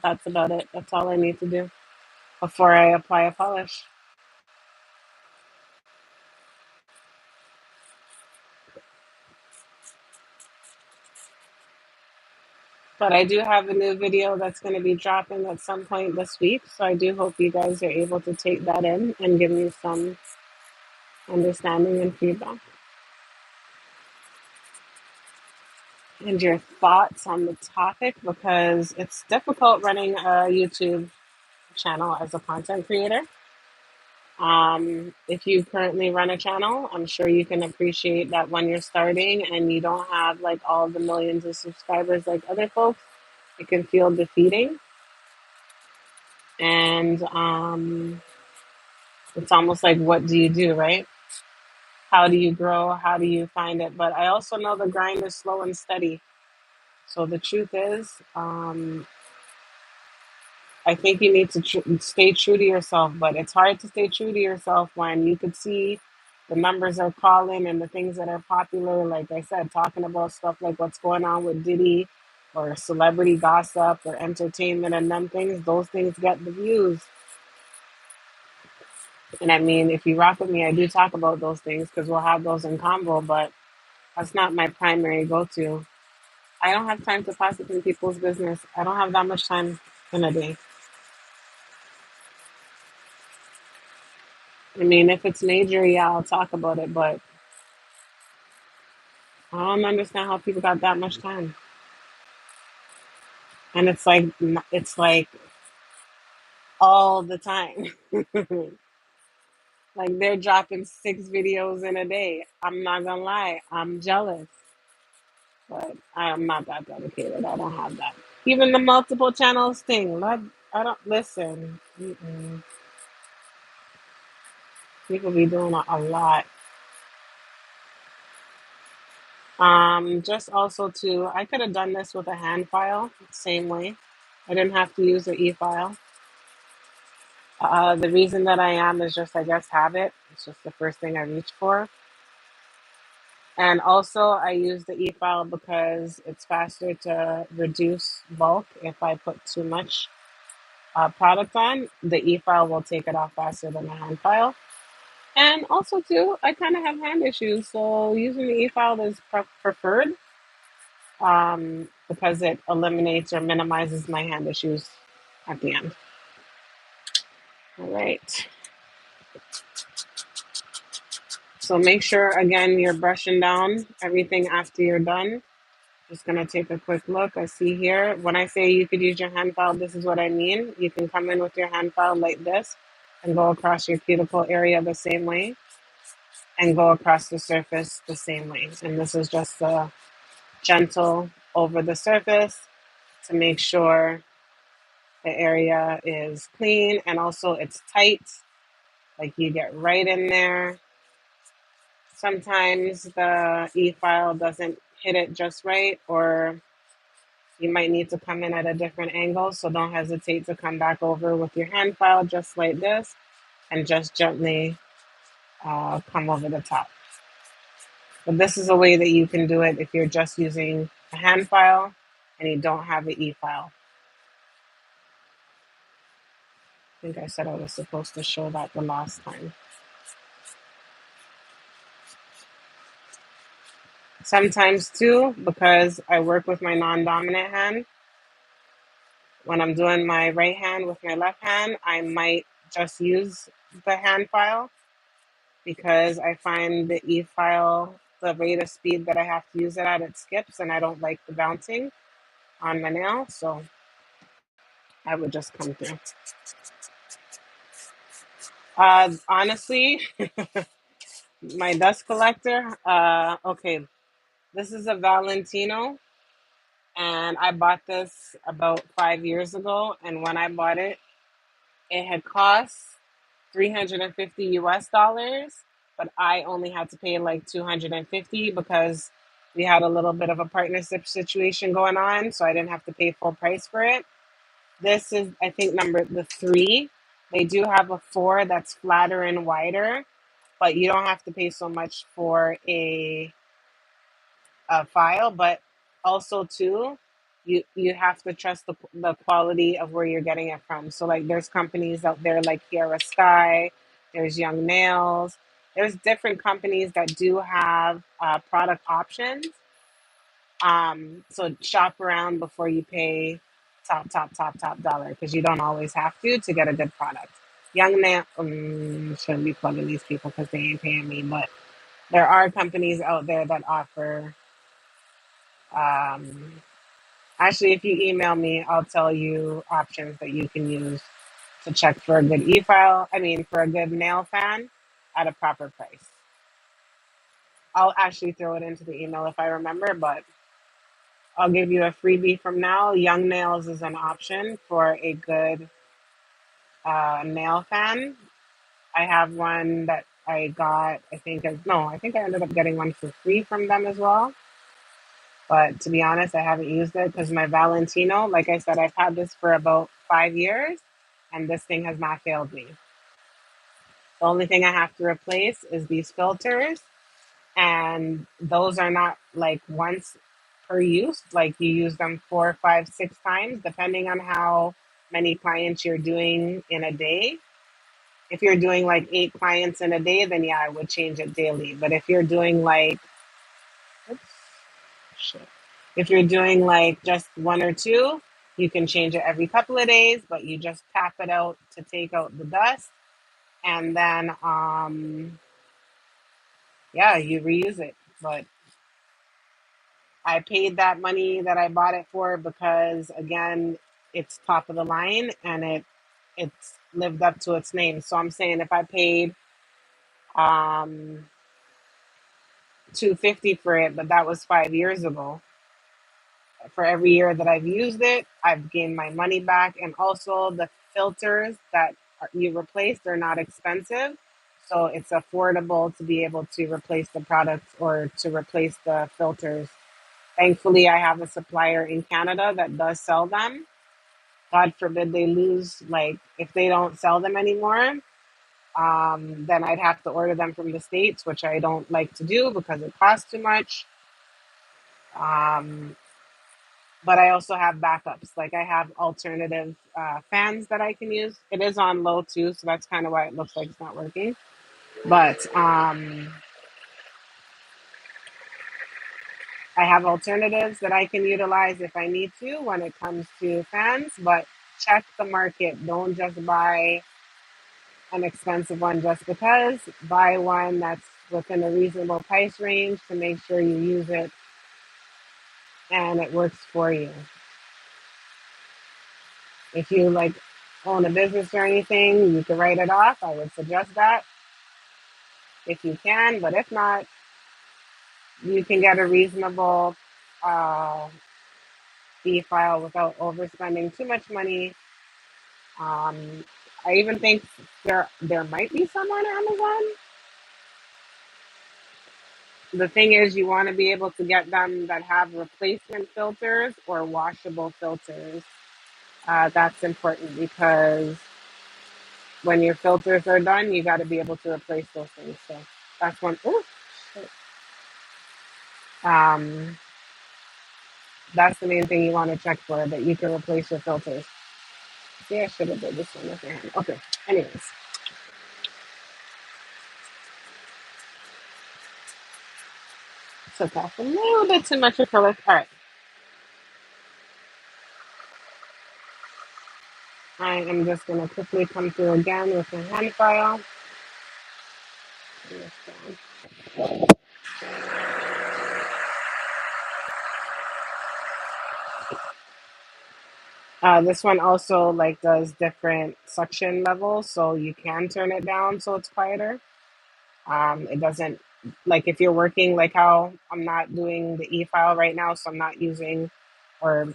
that's about it. That's all I need to do before I apply a polish. But I do have a new video that's going to be dropping at some point this week. So I do hope you guys are able to take that in and give me some understanding and feedback. And your thoughts on the topic because it's difficult running a YouTube channel as a content creator. If you currently run a channel, I'm sure you can appreciate that when you're starting and you don't have like all the millions of subscribers like other folks, it can feel defeating. And it's almost like, what do you do, right? How do you grow? How do you find it? But I also know the grind is slow and steady. So the truth is, I think you need to stay true to yourself, but it's hard to stay true to yourself when you could see the numbers are calling and the things that are popular. Like I said, talking about stuff like what's going on with Diddy or celebrity gossip or entertainment and them things, those things get the views. And I mean, if you rock with me, I do talk about those things because we'll have those in combo, but that's not my primary go to. I don't have time to gossip in people's business. I don't have that much time in a day. I mean, if it's major, yeah, I'll talk about it, but I don't understand how people got that much time. And it's like all the time. Like they're dropping 6 videos in a day. I'm not gonna lie, I'm jealous, but I'm not that dedicated. I don't have that. Even the multiple channels thing. I don't listen. Mm-mm. People be doing a lot. Just also too, I could have done this with a hand file, same way. I didn't have to use the e-file. The reason that I am is just, I guess, habit. It's just the first thing I reach for. And also, I use the e-file because it's faster to reduce bulk. If I put too much product on, the e-file will take it off faster than the hand file. And also, too, I kind of have hand issues, so using the e-file is preferred because it eliminates or minimizes my hand issues at the end. All right. So make sure, again, you're brushing down everything after you're done. Just gonna take a quick look. I see here, when I say you could use your hand file, this is what I mean. You can come in with your hand file like this and go across your cuticle area the same way and go across the surface the same way. And this is just a gentle over the surface to make sure the area is clean and also it's tight. Like you get right in there. Sometimes the e-file doesn't hit it just right, or you might need to come in at a different angle, so don't hesitate to come back over with your hand file just like this and just gently come over the top. But this is a way that you can do it if you're just using a hand file and you don't have an e-file. I think I said I was supposed to show that the last time. Sometimes too, because I work with my non-dominant hand, when I'm doing my right hand with my left hand, I might just use the hand file because I find the e file, the rate of speed that I have to use it at, it skips, and I don't like the bouncing on my nail. So I would just come through. Honestly, my dust collector, okay, this is a Valentino, and I bought this about 5 years ago. And when I bought it, it had cost 350 US dollars, but I only had to pay like 250 because we had a little bit of a partnership situation going on, so I didn't have to pay full price for it. This is, I think, number the three. They do have a four that's flatter and wider, but you don't have to pay so much for a file. But also too, you have to trust the quality of where you're getting it from. So like there's companies out there like Kiara Sky, there's Young Nails, there's different companies that do have product options. So shop around before you pay top dollar because you don't always have to get a good product. Young Nail shouldn't be plugging these people because they ain't paying me, but there are companies out there that offer um, actually, if you email me, I'll tell you options that you can use to check for a good e-file. I mean, for a good nail fan at a proper price. I'll actually throw it into the email if I remember, but I'll give you a freebie from now. Young Nails is an option for a good nail fan. I have one that I got, I think I ended up getting one for free from them as well. But to be honest, I haven't used it because my Valentino, like I said, I've had this for about 5 years and this thing has not failed me. The only thing I have to replace is these filters, and those are not like once per use, like you use them 4, 5, 6 times, depending on how many clients you're doing in a day. If you're doing like 8 clients in a day, then yeah, I would change it daily. But if you're doing like, oops, shit. If you're doing like just one or two, you can change it every couple of days, but you just tap it out to take out the dust, and then yeah, you reuse it. But I paid that money that I bought it for because again, it's top of the line and it's lived up to its name. So I'm saying if I paid um 250 for it, but that was 5 years ago. For every year that I've used it, I've gained my money back. And also the filters that you replace, they're not expensive. So it's affordable to be able to replace the products or to replace the filters. Thankfully, I have a supplier in Canada that does sell them. God forbid they lose, like if they don't sell them anymore, then I'd have to order them from the States, which I don't like to do because it costs too much. Um, but I also have backups. Like I have alternative fans that I can use. It is on low too, so that's kind of why it looks like it's not working. But I have alternatives that I can utilize if I need to when it comes to fans. But check the market. Don't just buy an expensive one just because. Buy one that's within a reasonable price range to make sure you use it and it works for you. If you like own a business or anything, you can write it off. I would suggest that if you can, but if not, you can get a reasonable uh, fee file without overspending too much money. I even think there might be some on Amazon. The thing is, you want to be able to get them that have replacement filters or washable filters. That's important because when your filters are done, you got to be able to replace those things. So that's one. Ooh, shit. Um, that's the main thing you want to check for that you can replace your filters. See, I should have did this one with my hand. Okay. Anyways, took off a little bit too much acrylic. All right. I am just going to quickly come through again with the hand file. This one also like does different suction levels, so you can turn it down so it's quieter. It doesn't like if you're working like how I'm not doing the e-file right now, so I'm not using or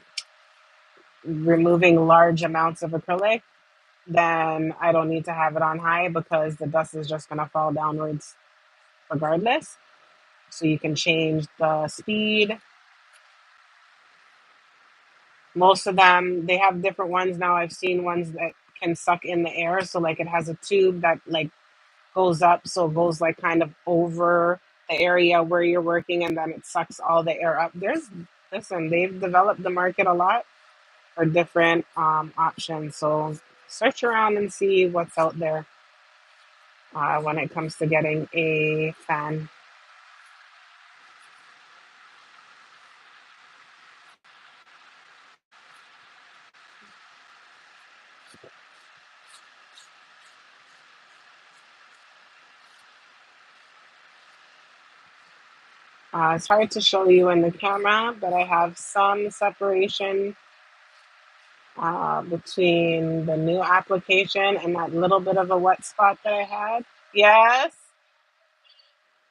removing large amounts of acrylic, then I don't need to have it on high because the dust is just gonna fall downwards regardless. So you can change the speed. Most of them, they have different ones now. I've seen ones that can suck in the air. So like it has a tube that like goes up, so it goes like kind of over the area where you're working, and then it sucks all the air up. Listen, they've developed the market a lot for different options. So search around and see what's out there when it comes to getting a fan. It's hard to show you in the camera, but I have some separation between the new application and that little bit of a wet spot that I had. Yes,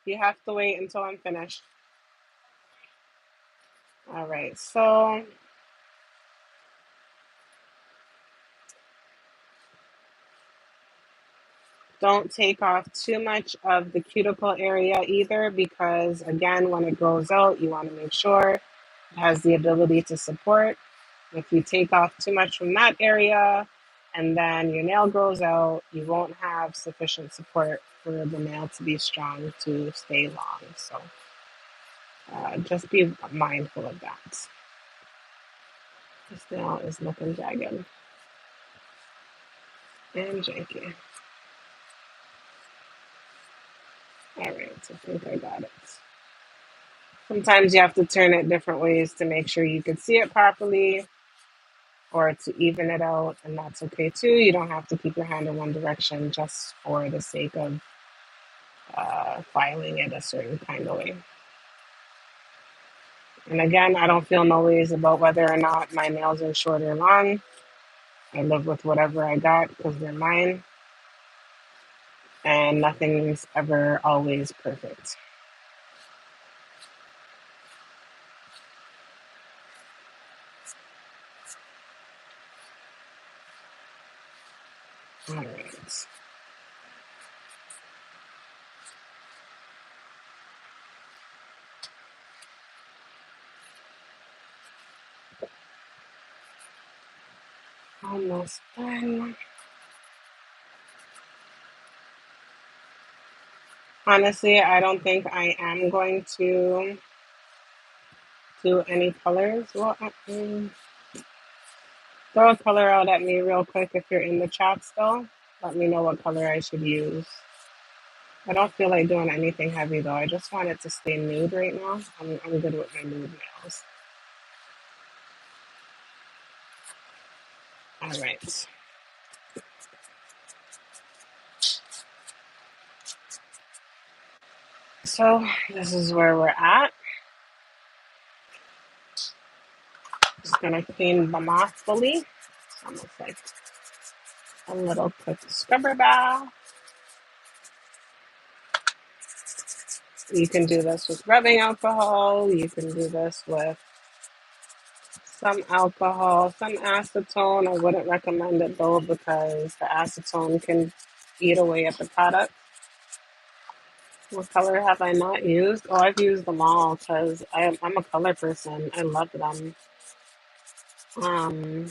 you have to wait until I'm finished. All right, so don't take off too much of the cuticle area either because, again, when it grows out, you want to make sure it has the ability to support. If you take off too much from that area and then your nail grows out, you won't have sufficient support for the nail to be strong to stay long. So just be mindful of that. This nail is looking jagged and janky. I think I got it. Sometimes you have to turn it different ways to make sure you can see it properly or to even it out, and that's okay too. You don't have to keep your hand in one direction just for the sake of filing it a certain kind of way. And again, I don't feel no ways about whether or not my nails are short or long. I live with whatever I got because they're mine, and nothing's ever always perfect. All right. Almost done. Honestly, I don't think I am going to do any colors. Well, throw a color out at me real quick if you're in the chat still. Let me know what color I should use. I don't feel like doing anything heavy though. I just want it to stay nude right now. I'm good with my nude nails. All right. So this is where we're at. Just gonna clean them off fully. It's almost like a little quick scrubber bath. You can do this with rubbing alcohol. You can do this with some alcohol, some acetone. I wouldn't recommend it though because the acetone can eat away at the product. What color have I not used? Oh, I've used them all because I'm a color person. I love them. Um,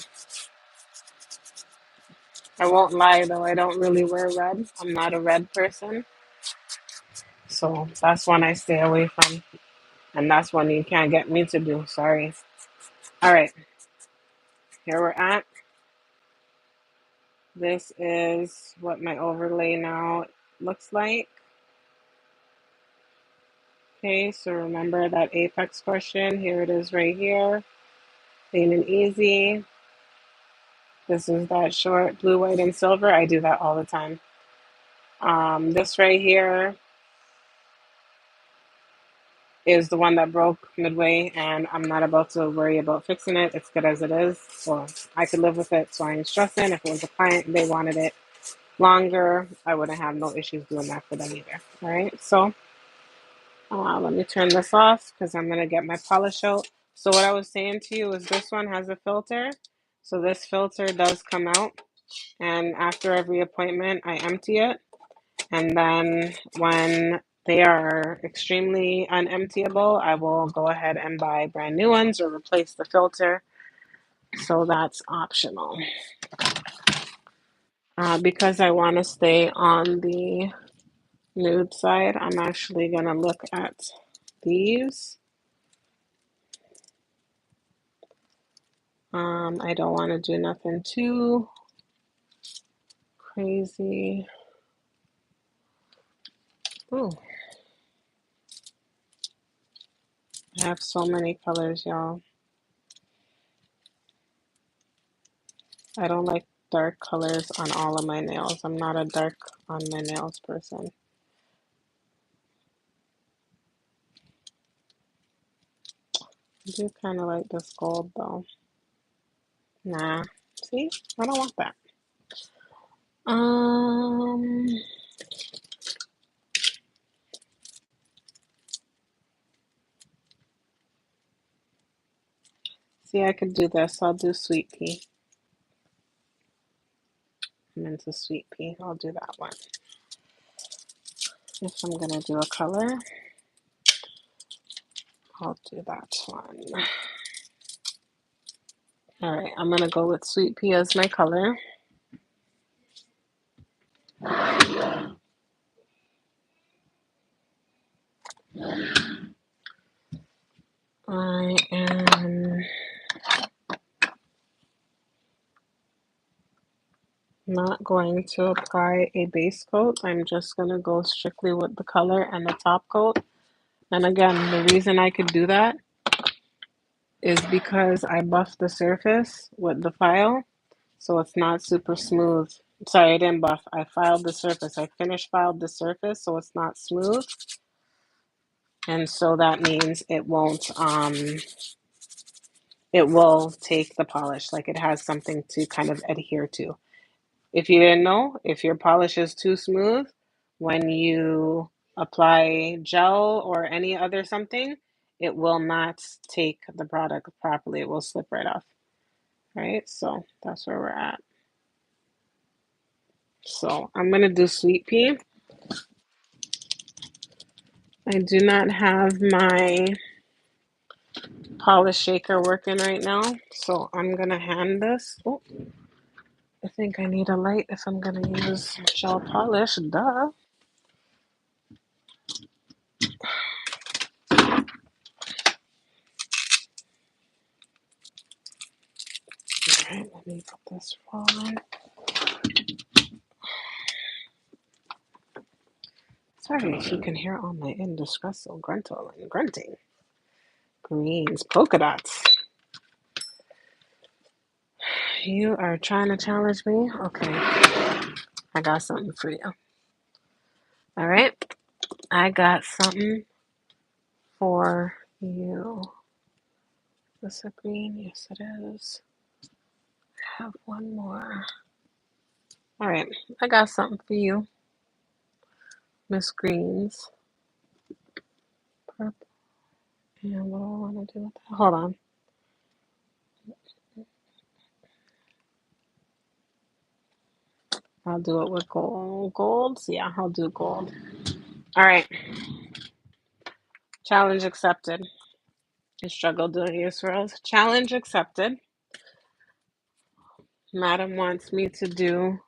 I won't lie though, I don't really wear red. I'm not a red person. So that's one I stay away from. And that's one you can't get me to do. Sorry. All right, here we're at. This is what my overlay now looks like. Okay, so remember that apex portion. Here it is right here. Clean and easy. This is that short blue, white, and silver. I do that all the time. This right here is the one that broke midway, and I'm not about to worry about fixing it. It's good as it is. So I could live with it, so I ain't stressing. If it was a client, they wanted it longer, I wouldn't have no issues doing that for them either. All right, so let me turn this off because I'm gonna get my polish out. So what I was saying to you is this one has a filter. So this filter does come out, and after every appointment, I empty it. And then when they are extremely unemptiable, I will go ahead and buy brand new ones or replace the filter. So that's optional. Because I want to stay on the nude side, I'm actually going to look at these. I don't want to do nothing too crazy. Ooh, I have so many colors, y'all. I don't like dark colors on all of my nails. I'm not a dark on my nails person. I do kind of like this gold though. Nah, see, I don't want that. Um, See, I could do this. I'll do sweet pea. I'm into sweet pea. I'll do that one. If I'm gonna do a color, I'll do that one. All right, I'm gonna go with sweet pea as my color. I am Not going to apply a base coat. I'm just going to go strictly with the color and the top coat. And again, the reason I could do that is because I buffed the surface with the file, so it's not super smooth. Sorry, I didn't buff. I filed the surface. I finish filed the surface, so it's not smooth. And so that means it will take the polish, like it has something to kind of adhere to. If you didn't know, if your polish is too smooth, when you apply gel or any other something, it will not take the product properly. It will slip right off. Right? So that's where we're at. So I'm gonna do sweet pea. I do not have my polish shaker working right now, so I'm gonna hand this. Oh, I think I need a light if I'm gonna use gel polish. Duh. All right, let me put this on. Sorry if you can hear all my indiscresso gruntle and grunting. Greens, polka dots. You are trying to challenge me? Okay, I got something for you. All right, I got something for you. Is this a green? Yes, it is. I have one more. All right, I got something for you, Miss Greens. Purple. And what do I want to do with that? Hold on. I'll do it with gold. Golds? Yeah, I'll do gold. All right. Challenge accepted. You struggle doing your swirls. Challenge accepted. Madam wants me to do.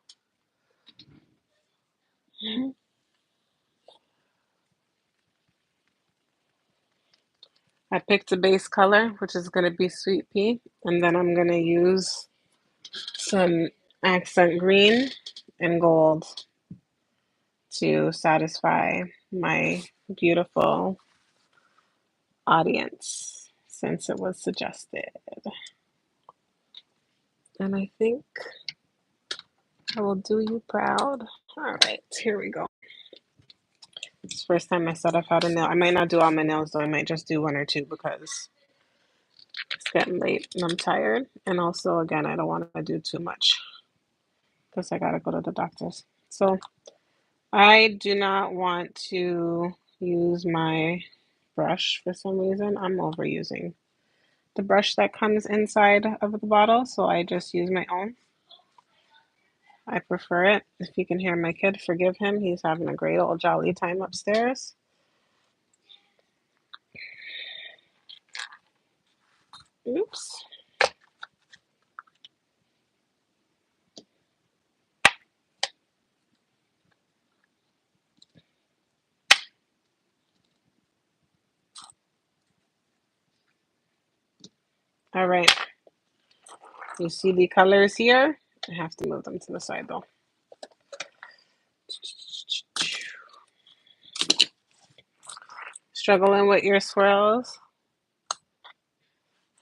I picked a base color, which is going to be sweet pea, and then I'm going to use some accent green and gold to satisfy my beautiful audience since it was suggested. And I think I will do you proud. All right, here we go. It's the first time I said I've had a nail. I might not do all my nails though. I might just do one or two because it's getting late and I'm tired. And also, again, I don't want to do too much because I got to go to the doctor's. So I do not want to use my brush for some reason. I'm overusing the brush that comes inside of the bottle, so I just use my own. I prefer it. If you can hear my kid, forgive him. He's having a great old jolly time upstairs. Oops. All right. You see the colors here? I have to move them to the side though. Struggling with your swirls?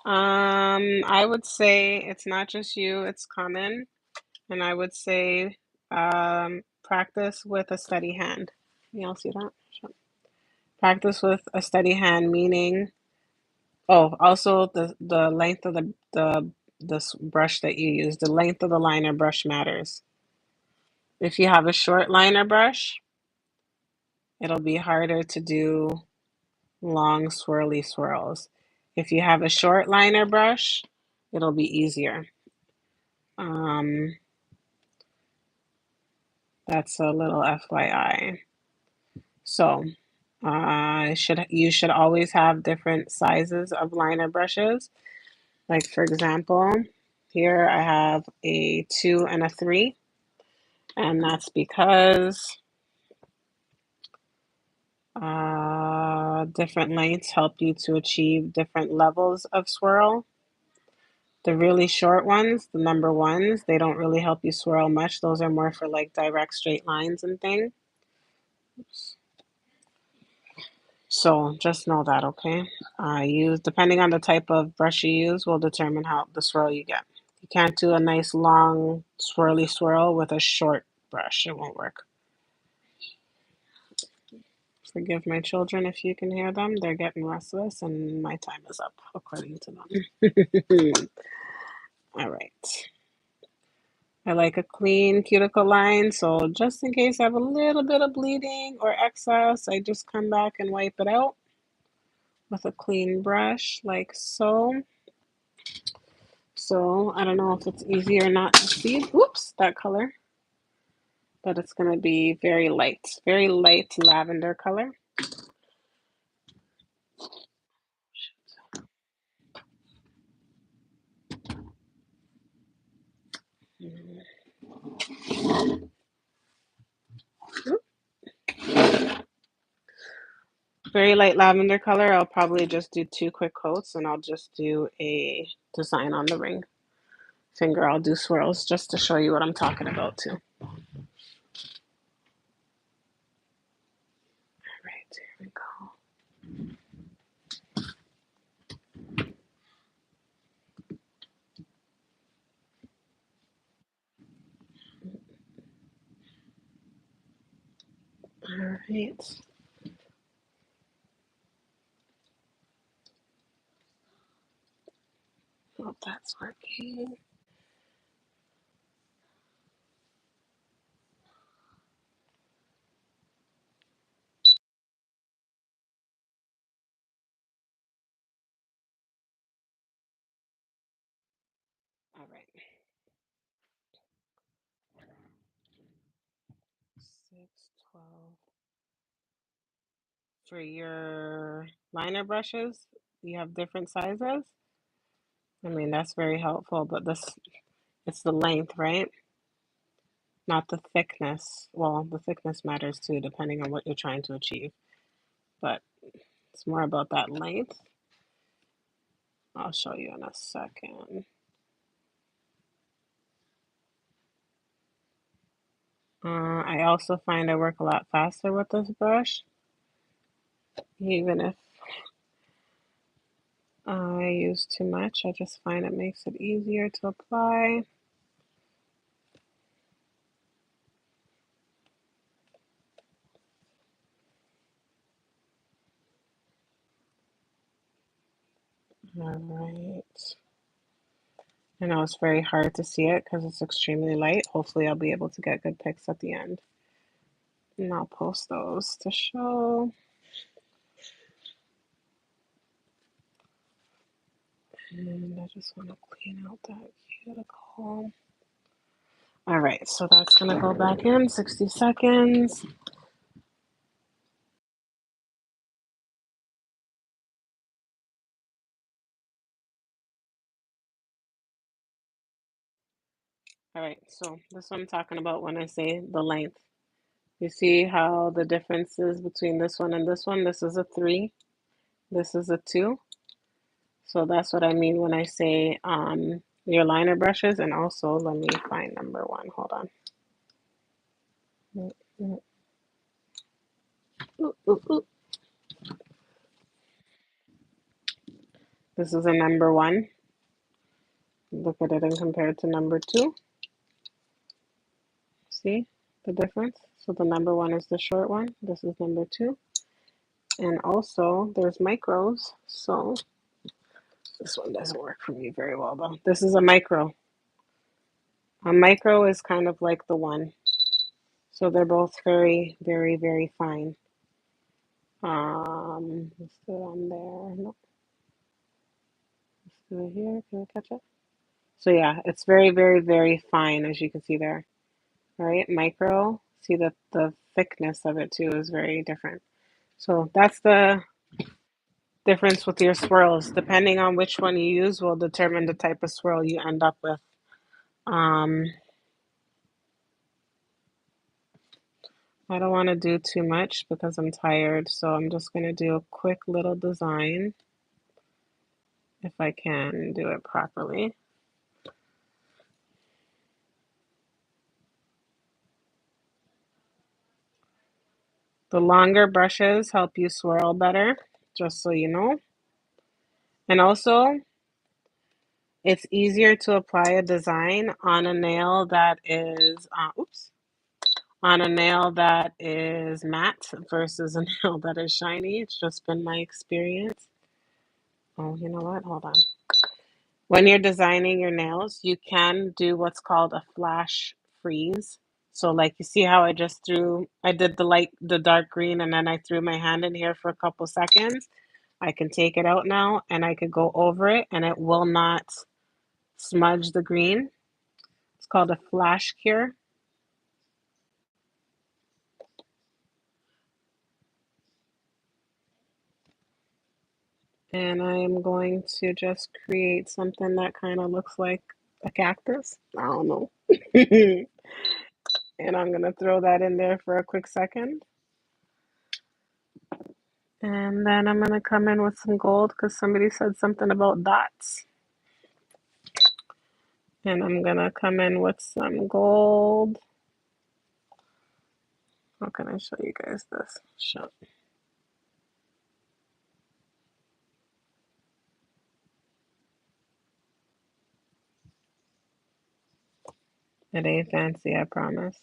I would say it's not just you, it's common. And I would say practice with a steady hand. Y'all see that? Practice with a steady hand, meaning, oh, also the length of the brush that you use, the length of the liner brush matters. If you have a short liner brush, it'll be harder to do long swirly swirls. If you have a short liner brush, it'll be easier. Um, that's a little FYI. So, you should always have different sizes of liner brushes. Like for example, here I have a 2 and a 3, and that's because different lengths help you to achieve different levels of swirl. The really short ones, the number ones, they don't really help you swirl much. Those are more for like direct straight lines and things. So just know that, okay? Use depending on the type of brush you use will determine how the swirl you get. You can't do a nice long swirly swirl with a short brush. It won't work. Forgive my children if you can hear them. They're getting restless and my time is up, according to them. All right. I like a clean cuticle line, so just in case I have a little bit of bleeding or excess, I just come back and wipe it out with a clean brush like so. So I don't know if it's easy or not to see, whoops, that color, but it's going to be very light lavender color. Very light lavender color. I'll probably just do 2 quick coats and I'll just do a design on the ring finger. I'll do swirls just to show you what I'm talking about too. All right, here we go. All right. Hope that's working. All right. 6, 12. For your liner brushes, you have different sizes. I mean, that's very helpful, but this it's the length, right? Not the thickness. Well, the thickness matters too, depending on what you're trying to achieve, but it's more about that length. I'll show you in a second. I also find I work a lot faster with this brush, even if I use too much. I just find it makes it easier to apply. All right. I know it's very hard to see it because it's extremely light. Hopefully I'll be able to get good pics at the end. And I'll post those to show. And I just want to clean out that cuticle. All right, so that's going to go back in 60 seconds. All right, so this is what I'm talking about when I say the length. You see how the difference is between this one and this one? This is a 3. This is a 2. So that's what I mean when I say your liner brushes. And also, let me find number 1. Hold on. Ooh, ooh, ooh. This is a number 1. Look at it and compare it to number 2. See the difference? So the number 1 is the short one. This is number 2. And also, there's micros. So this one doesn't work for me very well, though. This is a micro. A micro is kind of like the 1. So they're both very, very, very fine. Let's do it on there. No, let's do it here. Can we catch it? So yeah, it's very, very, very fine, as you can see there. Right? Micro. See that the thickness of it too is very different. So that's the difference with your swirls. Depending on which one you use will determine the type of swirl you end up with. Um, I don't want to do too much because I'm tired, so I'm just going to do a quick little design if I can do it properly. The longer brushes help you swirl better, just so you know. And also, it's easier to apply a design on a nail that is, on a nail that is matte versus a nail that is shiny. It's just been my experience. Oh, you know what? Hold on. When you're designing your nails, you can do what's called a flash freeze. So like you see how I did the dark green and then I threw my hand in here for a couple seconds. I can take it out now and I could go over it and it will not smudge the green. It's called a flash cure. And I am going to just create something that kind of looks like a cactus. I don't know. And I'm going to throw that in there for a quick second. And then I'm going to come in with some gold because somebody said something about dots. And I'm going to come in with some gold. How can I show you guys this? Show. It ain't fancy, I promise.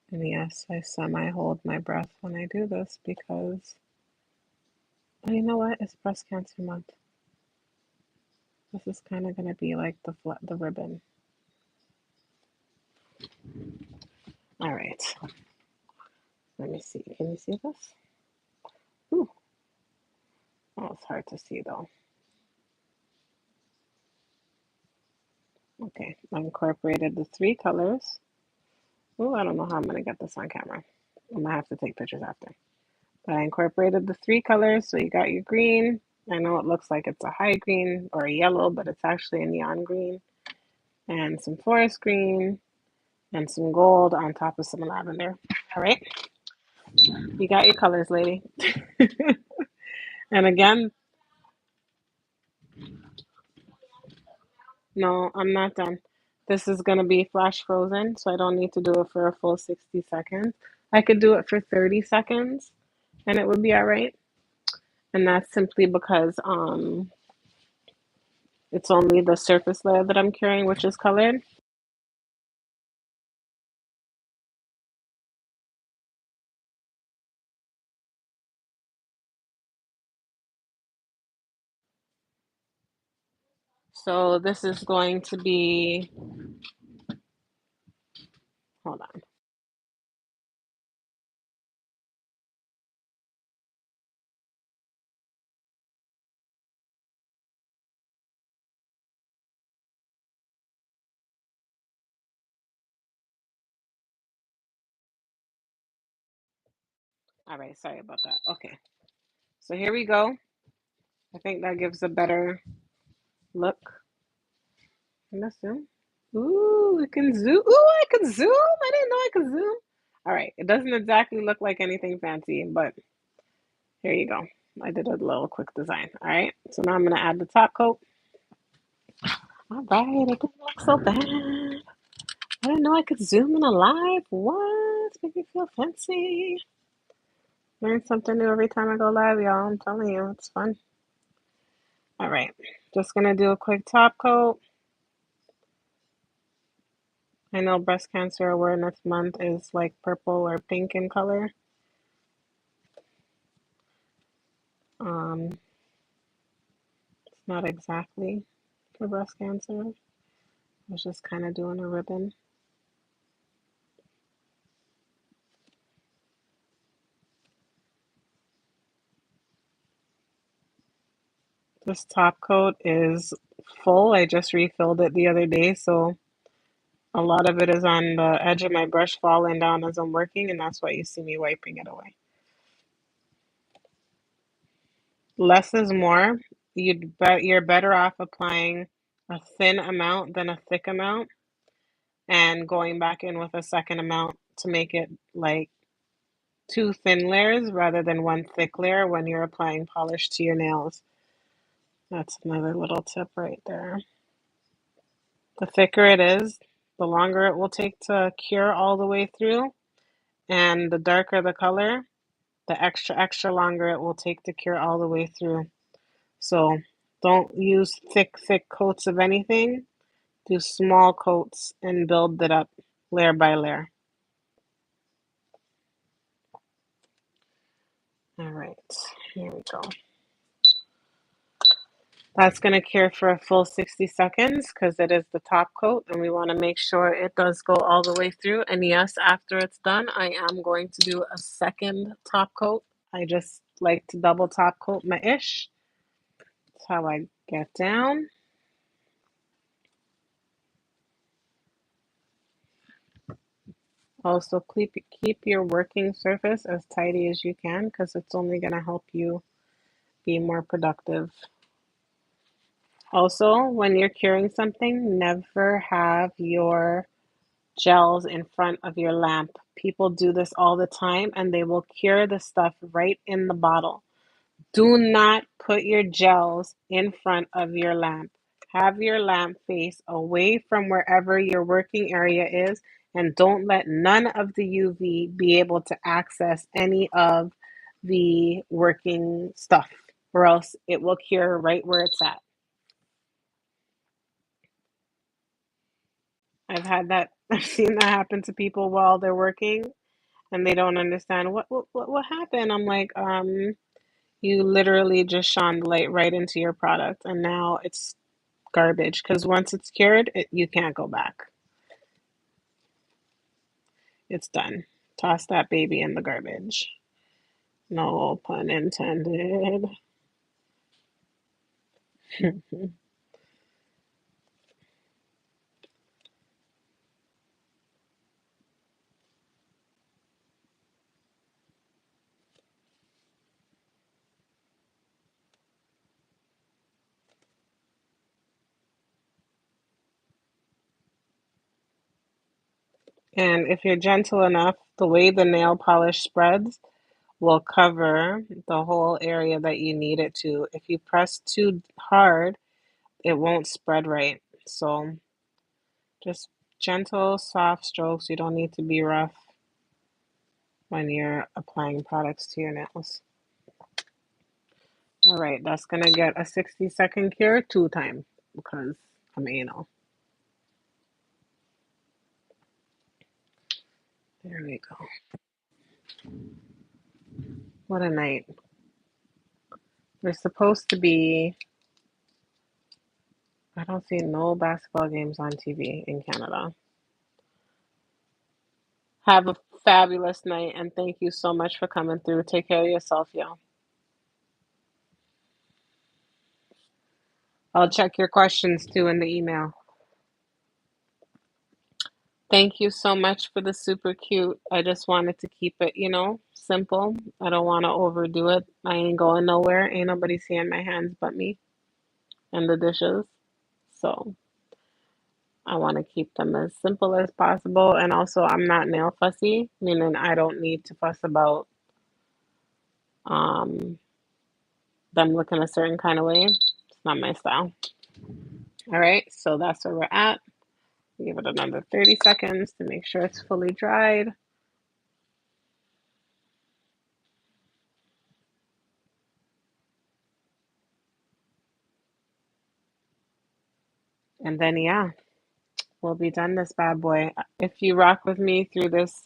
And yes, I semi-hold my breath when I do this because, oh, you know what? It's breast cancer month. This is kind of going to be like the ribbon. All right. Let me see. Can you see this? Ooh. Oh, it's hard to see though. Okay, I incorporated the three colors. Oh, I don't know how I'm gonna get this on camera. I'm gonna have to take pictures after. But I incorporated the three colors. So you got your green. I know it looks like it's a high green or a yellow, but it's actually a neon green. And some forest green and some gold on top of some lavender. All right, you got your colors, lady. And again, no, I'm not done. This is going to be flash frozen, so I don't need to do it for a full 60 seconds. I could do it for 30 seconds and it would be all right. And that's simply because it's only the surface layer that I'm curing, which is colored. So this is going to be, hold on. All right, sorry about that. Okay, so here we go. I think that gives a better look. Can I zoom? Ooh, we can zoom. Ooh, I can zoom. I didn't know I could zoom. All right, it doesn't exactly look like anything fancy, but here you go. I did a little quick design. All right, so now I'm gonna add the top coat. All right, it doesn't look so bad. I didn't know I could zoom in a live. What? Make me feel fancy. Learn something new every time I go live, y'all. I'm telling you, it's fun. All right, just gonna do a quick top coat. I know Breast Cancer Awareness Month is like purple or pink in color. It's not exactly for breast cancer. I was just kind of doing a ribbon. This top coat is full. I just refilled it the other day, so a lot of it is on the edge of my brush falling down as I'm working, and that's why you see me wiping it away. Less is more. You're better off applying a thin amount than a thick amount and going back in with a second amount to make it like two thin layers rather than one thick layer when you're applying polish to your nails. That's another little tip right there. The thicker it is, the longer it will take to cure all the way through, and the darker the color, the extra longer it will take to cure all the way through. So don't use thick coats of anything. Do small coats and build it up layer by layer. All right, here we go. That's going to cure for a full 60 seconds because it is the top coat and we want to make sure it does go all the way through. And yes, after it's done, I am going to do a second top coat. I just like to double top coat my ish. That's how I get down. Also, keep your working surface as tidy as you can because it's only going to help you be more productive. Also, when you're curing something, never have your gels in front of your lamp. People do this all the time and they will cure the stuff right in the bottle. Do not put your gels in front of your lamp. Have your lamp face away from wherever your working area is, and don't let none of the UV be able to access any of the working stuff, or else it will cure right where it's at. I've seen that happen to people while they're working and they don't understand what happened. I'm like, you literally just shone the light right into your product, and now it's garbage because once it's cured, you can't go back. It's done. Toss that baby in the garbage. No pun intended. And if you're gentle enough, the way the nail polish spreads will cover the whole area that you need it to. If you press too hard, it won't spread right. So just gentle, soft strokes. You don't need to be rough when you're applying products to your nails. All right, that's gonna get a 60-second cure 2 times because I'm anal. There we go. What a night. There's supposed to be, I don't see no basketball games on TV in Canada. Have a fabulous night and thank you so much for coming through. Take care of yourself, y'all. I'll check your questions too in the email. Thank you so much for the super cute. I just wanted to keep it, simple. I don't want to overdo it. I ain't going nowhere. Ain't nobody seeing my hands but me and the dishes. So I want to keep them as simple as possible. And also, I'm not nail fussy, meaning I don't need to fuss about um, them looking a certain kind of way. It's not my style. All right, so that's where we're at. Give it another 30 seconds to make sure it's fully dried. And then, yeah, we'll be done this bad boy. If you rock with me through this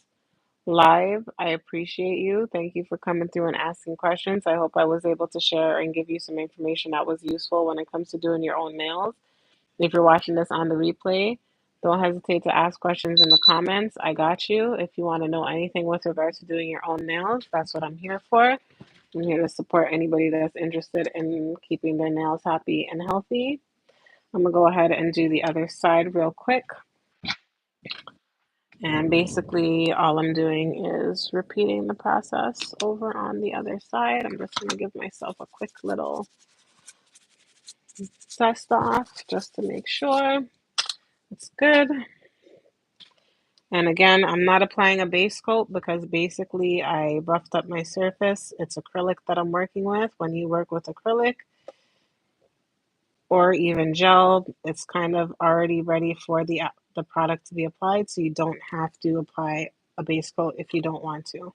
live, I appreciate you. Thank you for coming through and asking questions. I hope I was able to share and give you some information that was useful when it comes to doing your own nails. If you're watching this on the replay, don't hesitate to ask questions in the comments. I got you. If you want to know anything with regards to doing your own nails, that's what I'm here for. I'm here to support anybody that's interested in keeping their nails happy and healthy. I'm going to go ahead and do the other side real quick. And basically, all I'm doing is repeating the process over on the other side. I'm just going to give myself a quick little dust off just to make sure it's good. And again, I'm not applying a base coat because basically I roughed up my surface. It's acrylic that I'm working with. When you work with acrylic, or even gel. It's kind of already ready for the product to be applied, so you don't have to apply a base coat if you don't want to.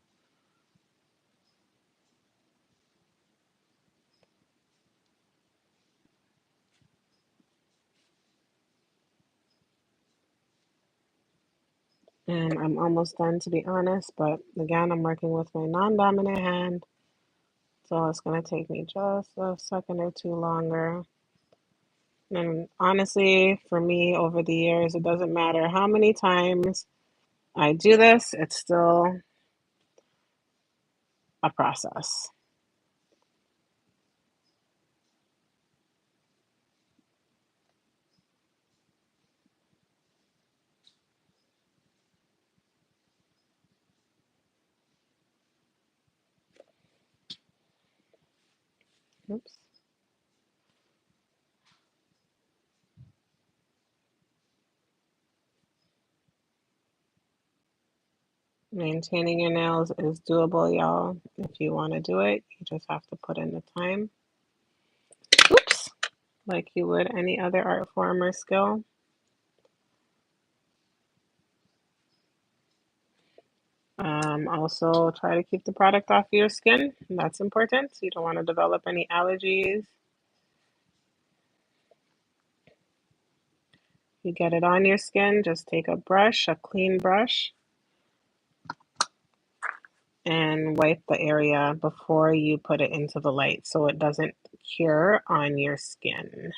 And I'm almost done, to be honest, but again, I'm working with my non-dominant hand, so it's going to take me just a second or two longer. And honestly, for me, over the years, it doesn't matter how many times I do this, it's still a process. Oops. Maintaining your nails is doable, y'all. If you want to do it, you just have to put in the time. Oops. Like you would any other art form or skill. Also, try to keep the product off your skin. That's important. You don't want to develop any allergies. You get it on your skin, just take a brush, a clean brush, and wipe the area before you put it into the light so it doesn't cure on your skin.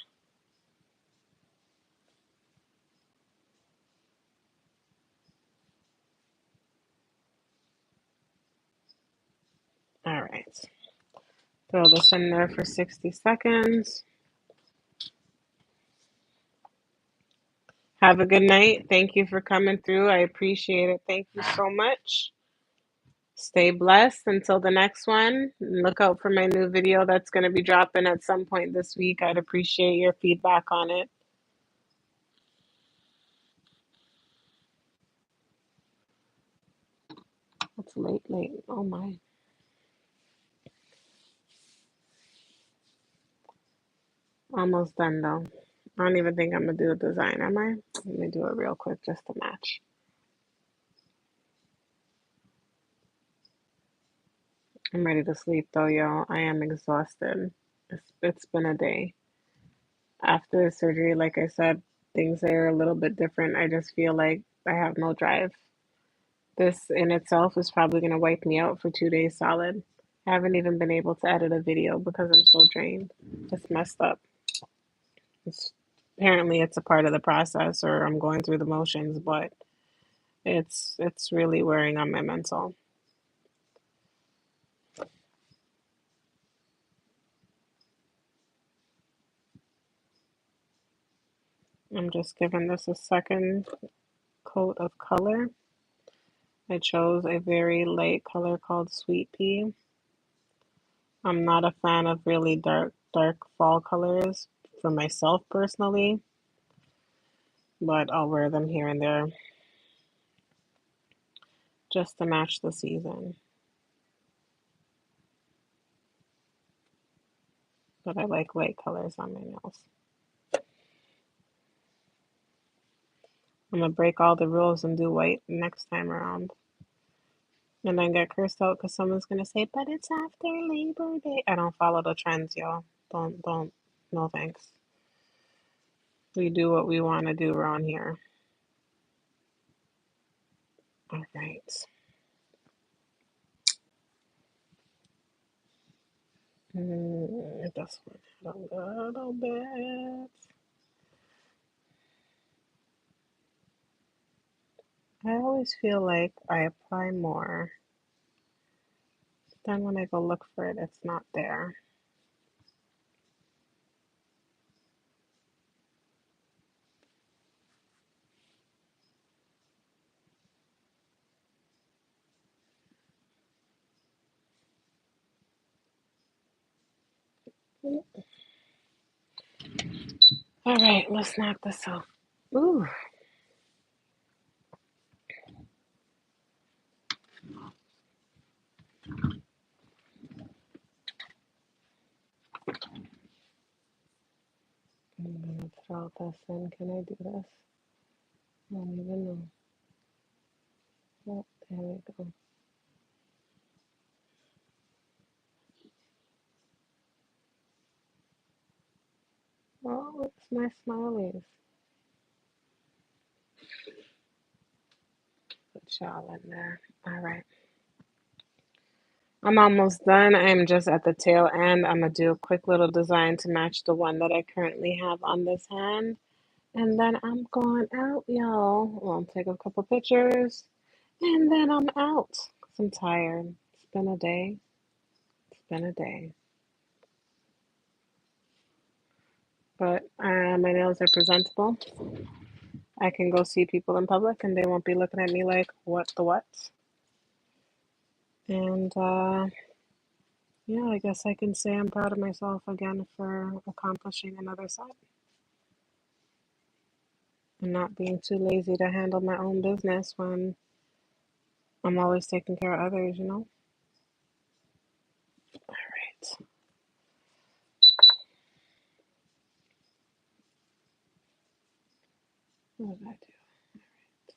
All right. Throw this in there for 60 seconds. Have a good night. Thank you for coming through. I appreciate it. Thank you so much. Stay blessed until the next one. Look out for my new video that's going to be dropping at some point this week. I'd appreciate your feedback on it. It's late, late. Oh my. Almost done though. I don't even think I'm going to do a design, am I? Let me do it real quick just to match. I'm ready to sleep though, y'all. I am exhausted. It's been a day. After the surgery, like I said, things are a little bit different. I just feel like I have no drive. This in itself is probably going to wipe me out for 2 days solid. I haven't even been able to edit a video because I'm so drained. It's messed up. It's, apparently, it's a part of the process, or I'm going through the motions, but it's really wearing on my mental. I'm just giving this a second coat of color. I chose a very light color called Sweet Pea. I'm not a fan of really dark fall colors for myself personally, but I'll wear them here and there just to match the season. But I like light colors on my nails. I'm gonna break all the rules and do white next time around. And then get cursed out because someone's gonna say, but it's after Labor Day. I don't follow the trends, y'all. Don't, no thanks. We do what we want to do around here. All right. This one a little bit. I always feel like I apply more. Then when I go look for it, it's not there. All right, let's knock this out. Ooh. I'm gonna throw this in. Can I do this? I don't even know. Oh, there we go. Oh, it's my smileys. Put y'all in there. All right. I'm almost done. I'm just at the tail end. I'm gonna do a quick little design to match the one that I currently have on this hand. And then I'm going out, y'all. Well, I'll take a couple pictures. And then I'm out. 'Cause I'm tired. It's been a day. It's been a day. But my nails are presentable. I can go see people in public and they won't be looking at me like, what the what? And yeah, I guess I can say I'm proud of myself again for accomplishing another set and not being too lazy to handle my own business when I'm always taking care of others, you know? All right. What did I do?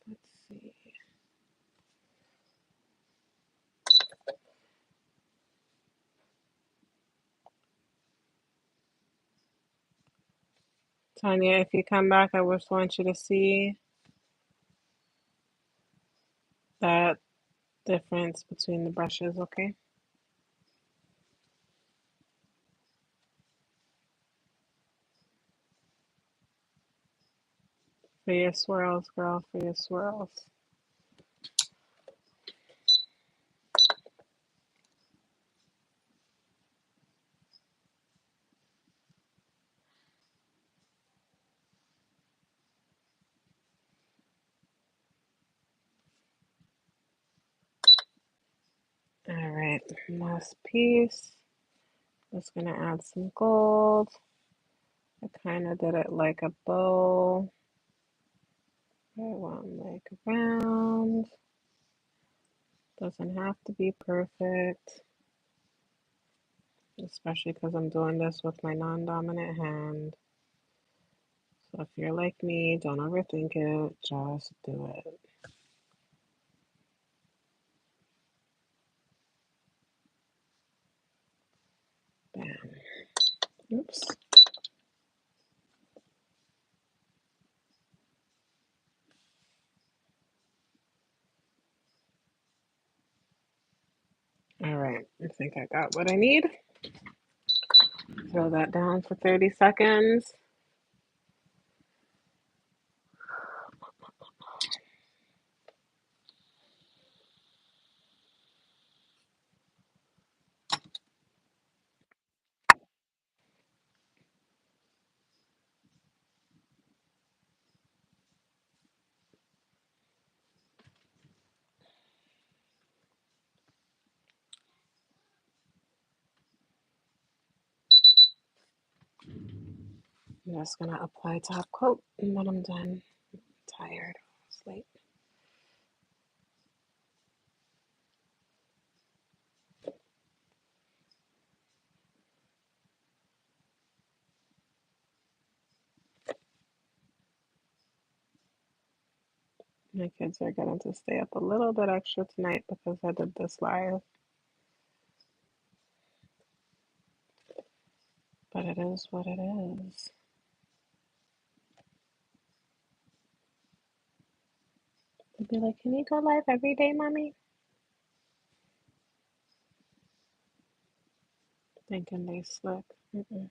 Let's see. Tanya, if you come back, I just want you to see that difference between the brushes, okay? For your swirls, girl, for your swirls. All right, last piece. Just gonna add some gold. I kind of did it like a bow. I want like round. Doesn't have to be perfect, especially because I'm doing this with my non-dominant hand. So if you're like me, don't overthink it. Just do it. Bam. Oops. All right, I think I got what I need. Throw that down for 30 seconds. I'm just gonna apply top coat and then I'm done. I'm tired. It's late. My kids are getting to stay up a little bit extra tonight because I did this live, but it is what it is. They'd be like, "Can you go live every day, mommy?" Thinking they slick. Mm-mm.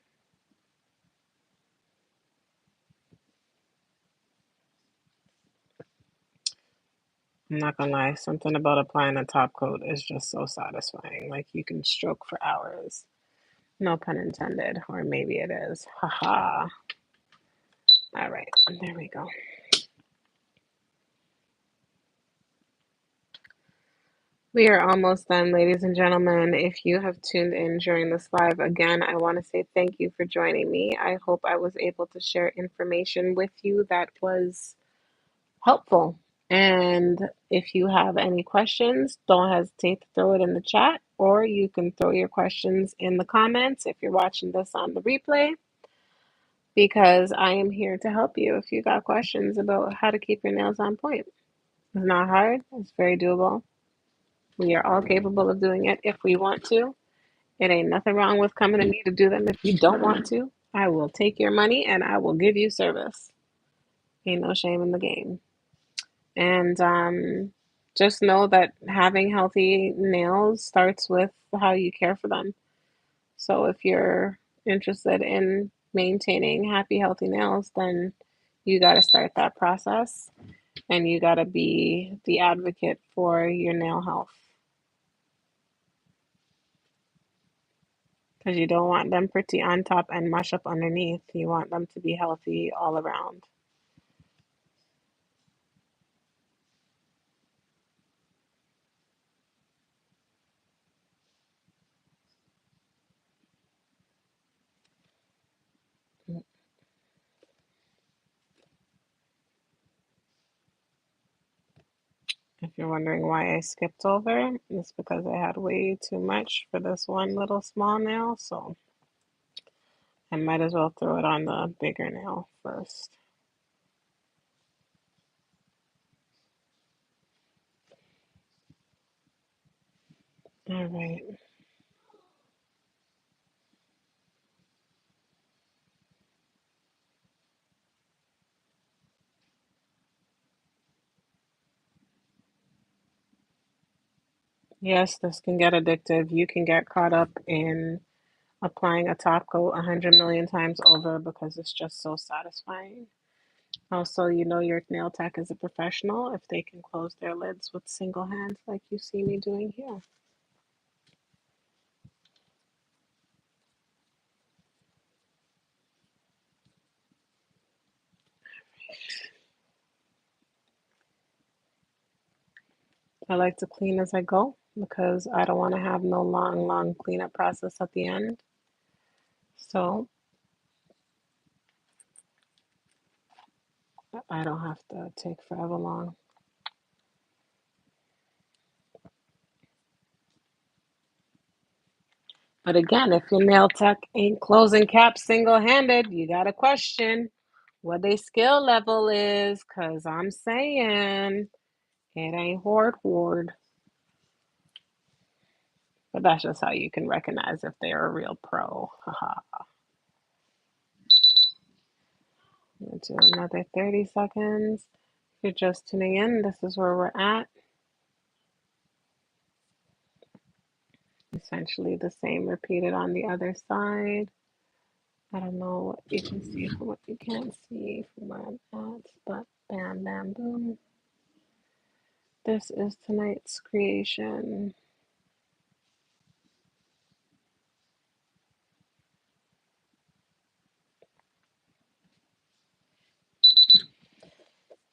I'm not gonna lie, something about applying a top coat is just so satisfying. Like you can stroke for hours. No pun intended, or maybe it is. Haha. All right, there we go. We are almost done, ladies and gentlemen. If you have tuned in during this live, again, I want to say thank you for joining me. I hope I was able to share information with you that was helpful. And if you have any questions, don't hesitate to throw it in the chat, or you can throw your questions in the comments if you're watching this on the replay. because I am here to help you if you got questions about how to keep your nails on point. It's not hard, it's very doable. We are all capable of doing it if we want to. It ain't nothing wrong with coming to me to do them if you don't want to. I will take your money and I will give you service. Ain't no shame in the game. And just know that having healthy nails starts with how you care for them. So if you're interested in maintaining happy, healthy nails, then you got to start that process and you got to be the advocate for your nail health because you don't want them pretty on top and mush up underneath. You want them to be healthy all around. If you're wondering why I skipped over, it's because I had way too much for this one little small nail, so I might as well throw it on the bigger nail first. All right. Yes, this can get addictive. You can get caught up in applying a top coat 100 million times over because it's just so satisfying. Also, you know your nail tech is a professional if they can close their lids with single hands like you see me doing here. I like to clean as I go because I don't want to have no long cleanup process at the end. So I don't have to take forever long. But again, if your nail tech ain't closing caps single-handed, you got to question what their skill level is, because I'm saying it ain't horde. But that's just how you can recognize if they're a real pro. Haha. We'll do another 30 seconds. If you're just tuning in, this is where we're at. Essentially the same repeated on the other side. I don't know what you can see from what you can't see from where I'm at, but bam, bam, boom. This is tonight's creation.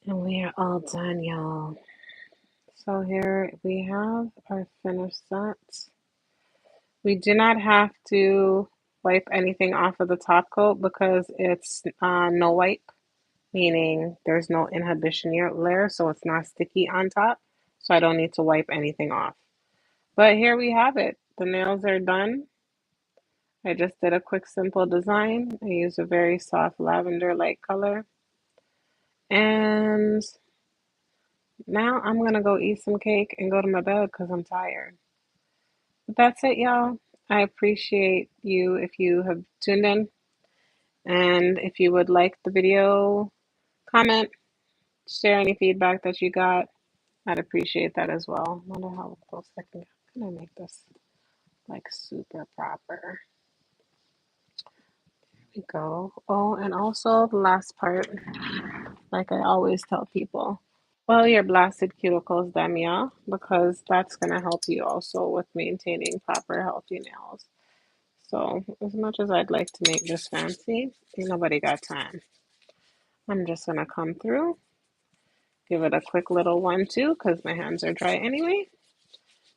And we are all done, y'all. So here we have our finished sets. We do not have to wipe anything off of the top coat because it's no wipe, meaning there's no inhibition layer, so it's not sticky on top. So I don't need to wipe anything off. But here we have it. The nails are done. I just did a quick, simple design. I used a very soft lavender light color. And now I'm gonna go eat some cake and go to my bed because I'm tired. But that's it, y'all. I appreciate you if you have tuned in. And if you would like the video, comment, share any feedback that you got. I'd appreciate that as well. I wonder how close I can get. Can I make this like super proper? There we go. Oh, and also the last part, like I always tell people, well, your blasted cuticles, them, yeah, because that's gonna help you also with maintaining proper healthy nails. So as much as I'd like to make this fancy, ain't nobody got time. I'm just gonna come through, give it a quick little 1-2 because my hands are dry anyway.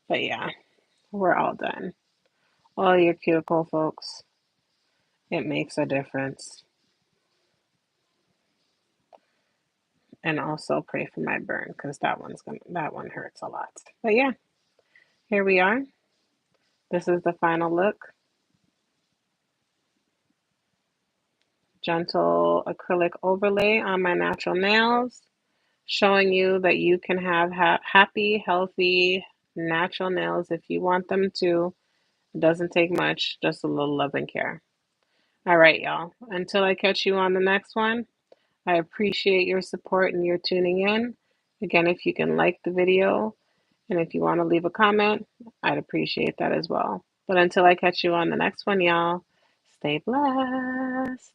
But yeah, we're all done. All your cuticle folks, it makes a difference. And also pray for my burn because that one hurts a lot. But yeah, here we are. This is the final look. gentle acrylic overlay on my natural nails, showing you that you can have happy, healthy, natural nails if you want them to. It doesn't take much, just a little love and care. All right, y'all. Until I catch you on the next one, I appreciate your support and your tuning in. Again, if you can like the video and if you want to leave a comment, I'd appreciate that as well. But until I catch you on the next one, y'all, stay blessed.